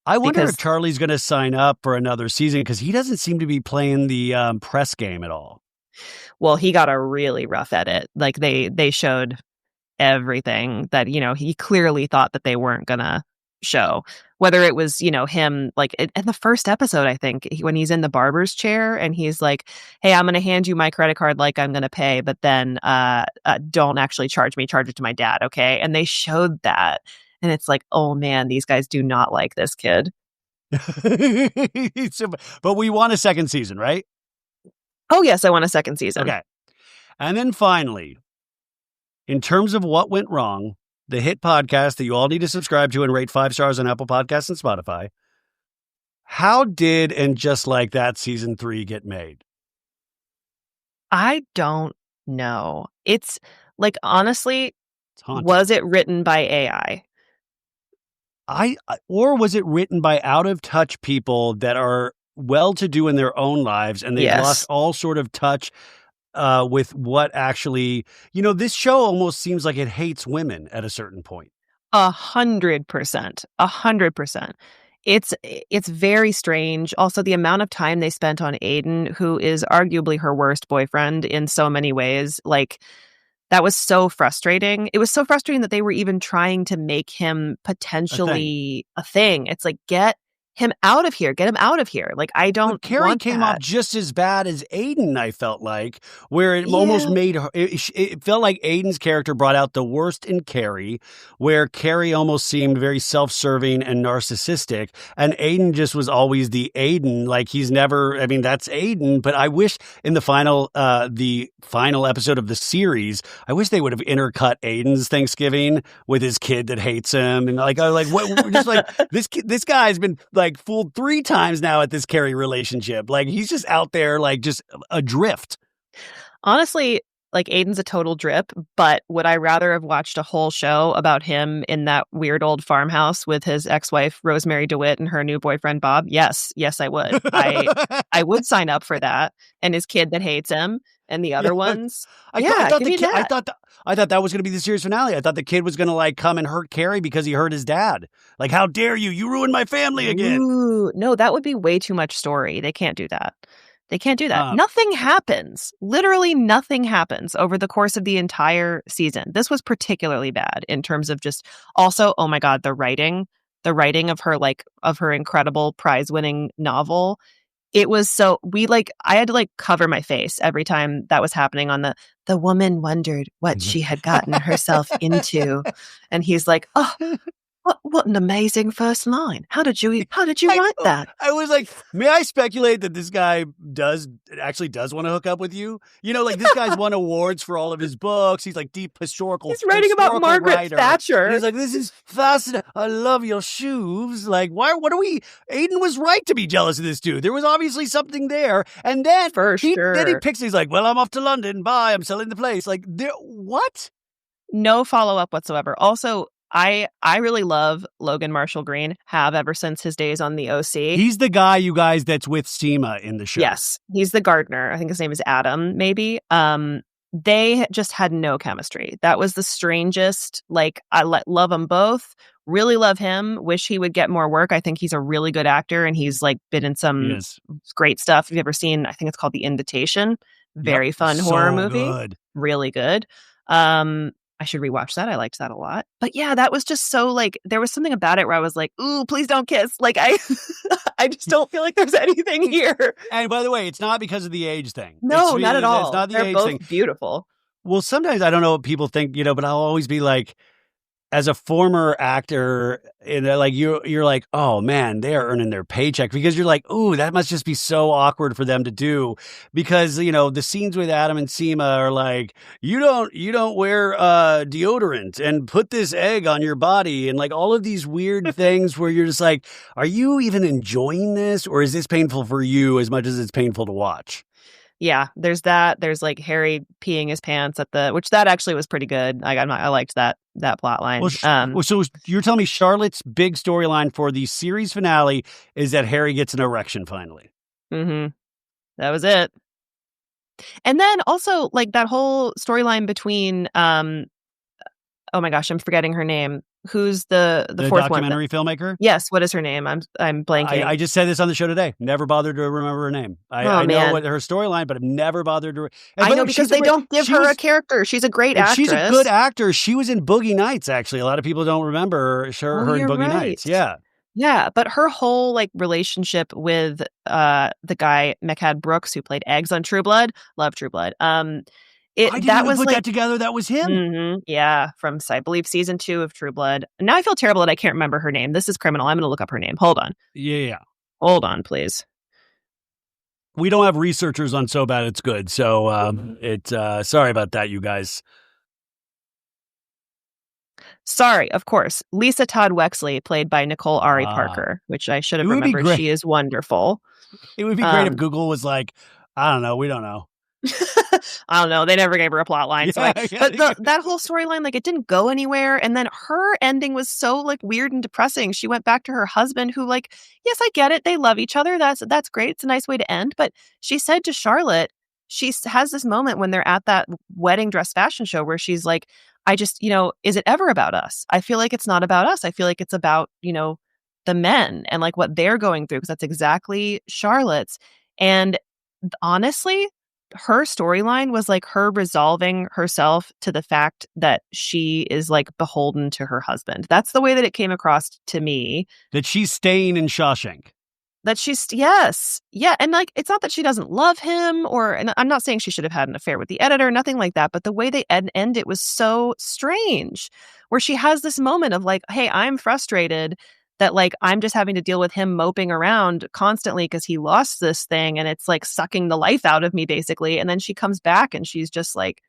Speaker 1: I wonder if Charlie's going to sign up for another season because he doesn't seem to be playing the press game at all.
Speaker 2: Well, he got a really rough edit. Like they showed everything that, he clearly thought that they weren't going to show. Whether it was, him, like in the first episode, I think, when he's in the barber's chair and he's like, hey, I'm going to hand you my credit card like I'm going to pay, but then don't actually charge me, charge it to my dad, okay? And they showed that. And it's like, oh man, these guys do not like this kid.
Speaker 1: But we want a second season, right?
Speaker 2: Oh, yes, I want a second season.
Speaker 1: Okay. And then finally, in terms of what went wrong, the hit podcast that you all need to subscribe to and rate 5 stars on Apple Podcasts and Spotify. How did And Just Like That season 3 get made?
Speaker 2: I don't know. It's like, honestly, was it written by AI?
Speaker 1: Or was it written by out-of-touch people that are well-to-do in their own lives and they've lost all sort of touch with what actually, this show almost seems like it hates women at a certain point.
Speaker 2: 100%. 100%. It's very strange. Also, the amount of time they spent on Aidan, who is arguably her worst boyfriend in so many ways, like, that was so frustrating. It was so frustrating that they were even trying to make him potentially a thing. It's like, get him out of here. Get him out of here. Like, I don't. But
Speaker 1: Carrie came off just as bad as Aidan, I felt like, where it almost made her. It felt like Aidan's character brought out the worst in Carrie, where Carrie almost seemed very self-serving and narcissistic, and Aidan just was always the Aidan. Like, he's never. I mean, that's Aidan. But I wish in the final episode of the series, I wish they would have intercut Aidan's Thanksgiving with his kid that hates him, and what, just like this guy's been like fooled 3 times now at this Carrie relationship. Like, he's just out there, like, just adrift.
Speaker 2: Honestly, like, Aidan's a total drip, but would I rather have watched a whole show about him in that weird old farmhouse with his ex-wife, Rosemary DeWitt, and her new boyfriend, Bob? Yes, I would. I would sign up for that. And his kid that hates him and the other ones.
Speaker 1: I thought that was going to be the series finale. I thought the kid was going to, like, come and hurt Carrie because he hurt his dad. Like, how dare you? You ruined my family again.
Speaker 2: Ooh, no, that would be way too much story. They can't do that. Nothing happens. Literally nothing happens over the course of the entire season. This was particularly bad in terms of just also, oh my God, the writing of her, like, of her incredible prize-winning novel. It was so, I had to, like, cover my face every time that was happening on the woman wondered what she had gotten herself into. And he's like, oh, what an amazing first line. How did you write that?
Speaker 1: I was like, may I speculate that this guy actually does want to hook up with you? Like, this guy's won awards for all of his books. He's like deep historical.
Speaker 2: He's writing about Margaret Thatcher.
Speaker 1: And he's like, this is fascinating. I love your shoes. Like, Aidan was right to be jealous of this dude. There was obviously something there. And then
Speaker 2: then
Speaker 1: he picks, he's like, well, I'm off to London. Bye. I'm selling the place. Like, what?
Speaker 2: No follow-up whatsoever. Also, I really love Logan Marshall Green, have ever since his days on the OC.
Speaker 1: He's the guy, you guys, that's with Seema in the show.
Speaker 2: Yes, he's the gardener. I think his name is Adam, maybe. They just had no chemistry. That was the strangest. Like, I love them both. Really love him. Wish he would get more work. I think he's a really good actor, and he's, like, been in some great stuff. Have you ever seen? I think it's called The Invitation. Very fun horror movie.
Speaker 1: Good.
Speaker 2: Really good. I should rewatch that. I liked that a lot. But yeah, that was just so, like, there was something about it where I was like, ooh, please don't kiss. Like, I just don't feel like there's anything here.
Speaker 1: And by the way, it's not because of the age thing.
Speaker 2: No, not at all.
Speaker 1: It's not the
Speaker 2: They're
Speaker 1: age
Speaker 2: both
Speaker 1: thing.
Speaker 2: Beautiful.
Speaker 1: Well, sometimes I don't know what people think, but I'll always be like, as a former actor, like you're like, oh man, they are earning their paycheck, because you're like, ooh, that must just be so awkward for them to do, because the scenes with Adam and Seema are like, you don't wear deodorant and put this egg on your body, and like all of these weird things where you're just like, are you even enjoying this, or is this painful for you as much as it's painful to watch?
Speaker 2: Yeah, there's that. There's like Harry peeing his pants which that actually was pretty good. I liked that plot line.
Speaker 1: So you're telling me Charlotte's big storyline for the series finale is that Harry gets an erection finally?
Speaker 2: Mm-hmm. That was it. And then also like that whole storyline between, oh my gosh, I'm forgetting her name. Who's the fourth
Speaker 1: documentary filmmaker?
Speaker 2: Yes. What is her name? I'm blanking.
Speaker 1: I just said this on the show today. Never bothered to remember her name. I know what her storyline, but I've never bothered to.
Speaker 2: I know, because they don't give her a character. She's a great actress.
Speaker 1: She's a good actor. She was in Boogie Nights, actually. A lot of people don't remember her in Boogie Nights. Yeah.
Speaker 2: Yeah, but her whole like relationship with the guy Mechad Brooks, who played Eggs on True Blood, love True Blood.
Speaker 1: I didn't even put that together. That was him.
Speaker 2: Mm-hmm, yeah, from I believe season 2 of True Blood. Now I feel terrible that I can't remember her name. This is criminal. I'm going to look up her name. Hold on.
Speaker 1: Yeah.
Speaker 2: Hold on, please.
Speaker 1: We don't have researchers on So Bad It's Good, so sorry about that, you guys.
Speaker 2: Sorry, of course. Lisa Todd Wexley, played by Nicole Ari Parker, which I should have remembered. She is wonderful.
Speaker 1: It would be great if Google was like, I don't know, we don't know.
Speaker 2: I don't know. They never gave her a plot line. But that whole storyline, like, it didn't go anywhere. And then her ending was so like weird and depressing. She went back to her husband, who, like, yes, I get it. They love each other. That's great. It's a nice way to end. But she said to Charlotte, she has this moment when they're at that wedding dress fashion show where she's like, I just, is it ever about us? I feel like it's not about us. I feel like it's about, the men and like what they're going through, because that's exactly Charlotte's. And honestly, her storyline was like her resolving herself to the fact that she is like beholden to her husband. That's the way that it came across to me.
Speaker 1: That she's staying in Shawshank.
Speaker 2: That she's, yes. Yeah. And like, it's not that she doesn't love him, and I'm not saying she should have had an affair with the editor, nothing like that. But the way they end it was so strange, where she has this moment of like, hey, I'm frustrated that like I'm just having to deal with him moping around constantly because he lost this thing, and it's like sucking the life out of me, basically. And then she comes back and she's just like,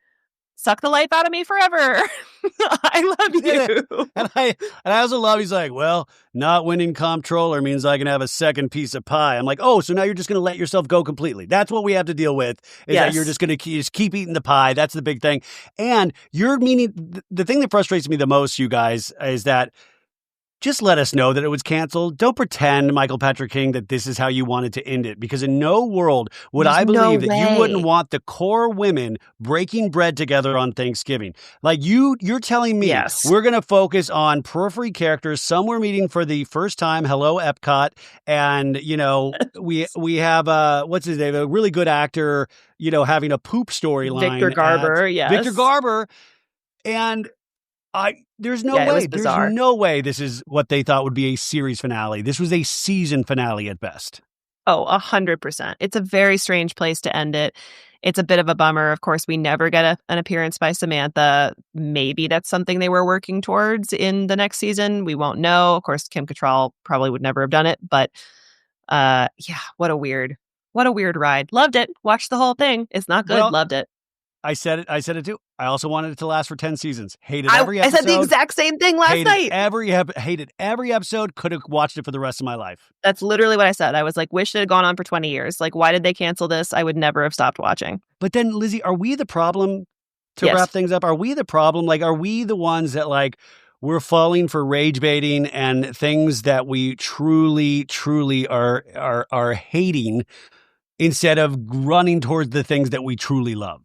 Speaker 2: suck the life out of me forever. I love you.
Speaker 1: And I also love, he's like, well, not winning comptroller means I can have a second piece of pie. I'm like, oh, so now you're just going to let yourself go completely. That's what we have to deal with, is that you're just going to keep eating the pie. That's the big thing. And you're meaning, the thing that frustrates me the most, you guys, is that just let us know that it was canceled. Don't pretend, Michael Patrick King, that this is how you wanted to end it. Because in no world would I believe that you wouldn't want the core women breaking bread together on Thanksgiving. Like you're telling me we're going to focus on periphery characters somewhere meeting for the first time. Hello, Epcot. And, we have, what's his name? A really good actor, having a poop storyline.
Speaker 2: Victor Garber, yes.
Speaker 1: Victor Garber. And there's no way. There's no way this is what they thought would be a series finale. This was a season finale at best.
Speaker 2: Oh, 100%. It's a very strange place to end it. It's a bit of a bummer. Of course, we never get an appearance by Samantha. Maybe that's something they were working towards in the next season. We won't know. Of course, Kim Cattrall probably would never have done it. But what a weird ride. Loved it. Watched the whole thing. It's not good. Loved it.
Speaker 1: I said it too. I also wanted it to last for 10 seasons. Hated every episode.
Speaker 2: I said the exact same thing last night.
Speaker 1: Hated every episode. Could have watched it for the rest of my life.
Speaker 2: That's literally what I said. I was like, wish it had gone on for 20 years. Like, why did they cancel this? I would never have stopped watching.
Speaker 1: But then, Lizzie, are we the problem to wrap things up? Are we the problem? Like, are we the ones that like we're falling for rage baiting and things that we truly, truly are hating instead of running towards the things that we truly love?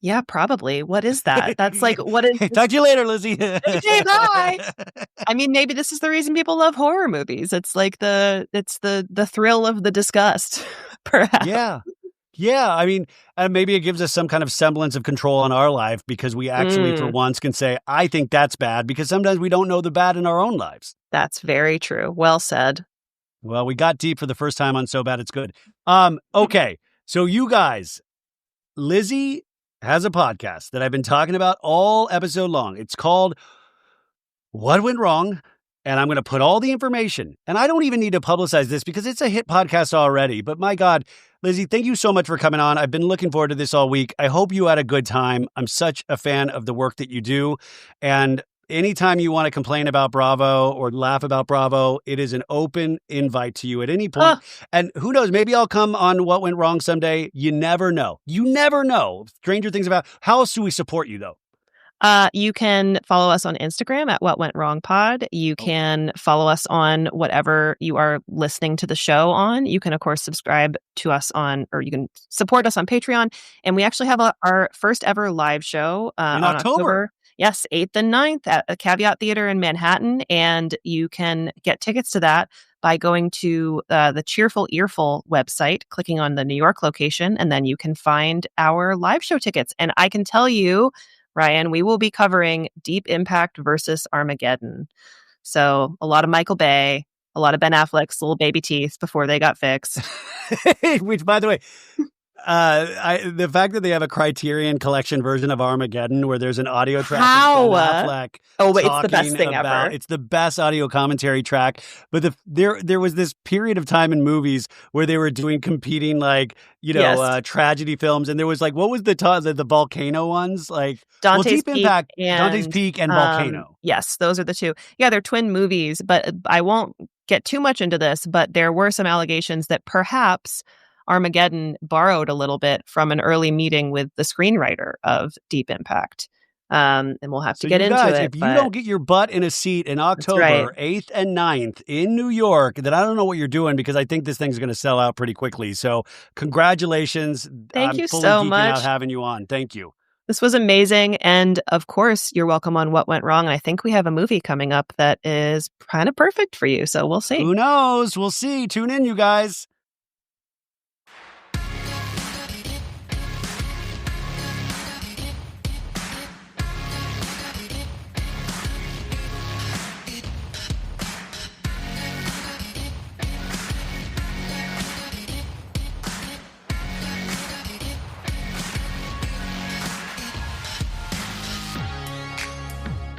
Speaker 2: Yeah, probably. What is that? That's like, what is...
Speaker 1: Talk to you later, Lizzie.
Speaker 2: Okay, bye. I mean, maybe this is the reason people love horror movies. It's like the thrill of the disgust, perhaps.
Speaker 1: Yeah. I mean, maybe it gives us some kind of semblance of control on our life, because we actually, for once, can say, I think that's bad, because sometimes we don't know the bad in our own lives.
Speaker 2: That's very true. Well said.
Speaker 1: Well, we got deep for the first time on So Bad It's Good. Okay. So you guys, Lizzie has a podcast that I've been talking about all episode long. It's called What Went Wrong? And I'm going to put all the information. And I don't even need to publicize this because it's a hit podcast already. But my God, Lizzie, thank you so much for coming on. I've been looking forward to this all week. I hope you had a good time. I'm such a fan of the work that you do. And anytime you want to complain about Bravo or laugh about Bravo, it is an open invite to you at any point. And who knows, maybe I'll come on What Went Wrong someday. You never know. You never know. Stranger things about. How else do we support you, though?
Speaker 2: You can follow us on Instagram at What Went Wrong Pod. You can follow us on whatever you are listening to the show on. You can, of course, subscribe to us on, or you can support us on Patreon. And we actually have our first ever live show
Speaker 1: in
Speaker 2: on
Speaker 1: October.
Speaker 2: Yes, 8th and 9th at a Caveat Theater in Manhattan. And you can get tickets to that by going to the Cheerful Earful website, clicking on the New York location, and then you can find our live show tickets. And I can tell you, Ryan, we will be covering Deep Impact versus Armageddon. So a lot of Michael Bay, a lot of Ben Affleck's little baby teeth before they got fixed.
Speaker 1: Which, by the way, the fact that they have a Criterion Collection version of Armageddon where there's an audio track of Ben Affleck.
Speaker 2: Oh, wait, it's the best thing ever.
Speaker 1: It's the best audio commentary track. But there was this period of time in movies where they were doing competing, tragedy films. And there was what was the volcano ones?
Speaker 2: Dante's
Speaker 1: Deep Impact, Dante's Peak and Volcano.
Speaker 2: Yes, those are the two. Yeah, they're twin movies, but I won't get too much into this, but there were some allegations that perhaps Armageddon borrowed a little bit from an early meeting with the screenwriter of Deep Impact. And we'll have to get into it.
Speaker 1: If you don't get your butt in a seat in October 8th and 9th in New York, then I don't know what you're doing because I think this thing's going to sell out pretty quickly. So congratulations.
Speaker 2: Thank you
Speaker 1: so
Speaker 2: so much.
Speaker 1: Out having you on. Thank you.
Speaker 2: This was amazing. And of course, you're welcome on What Went Wrong. And I think we have a movie coming up that is kind of perfect for you. So we'll see.
Speaker 1: Who knows? We'll see. Tune in, you guys.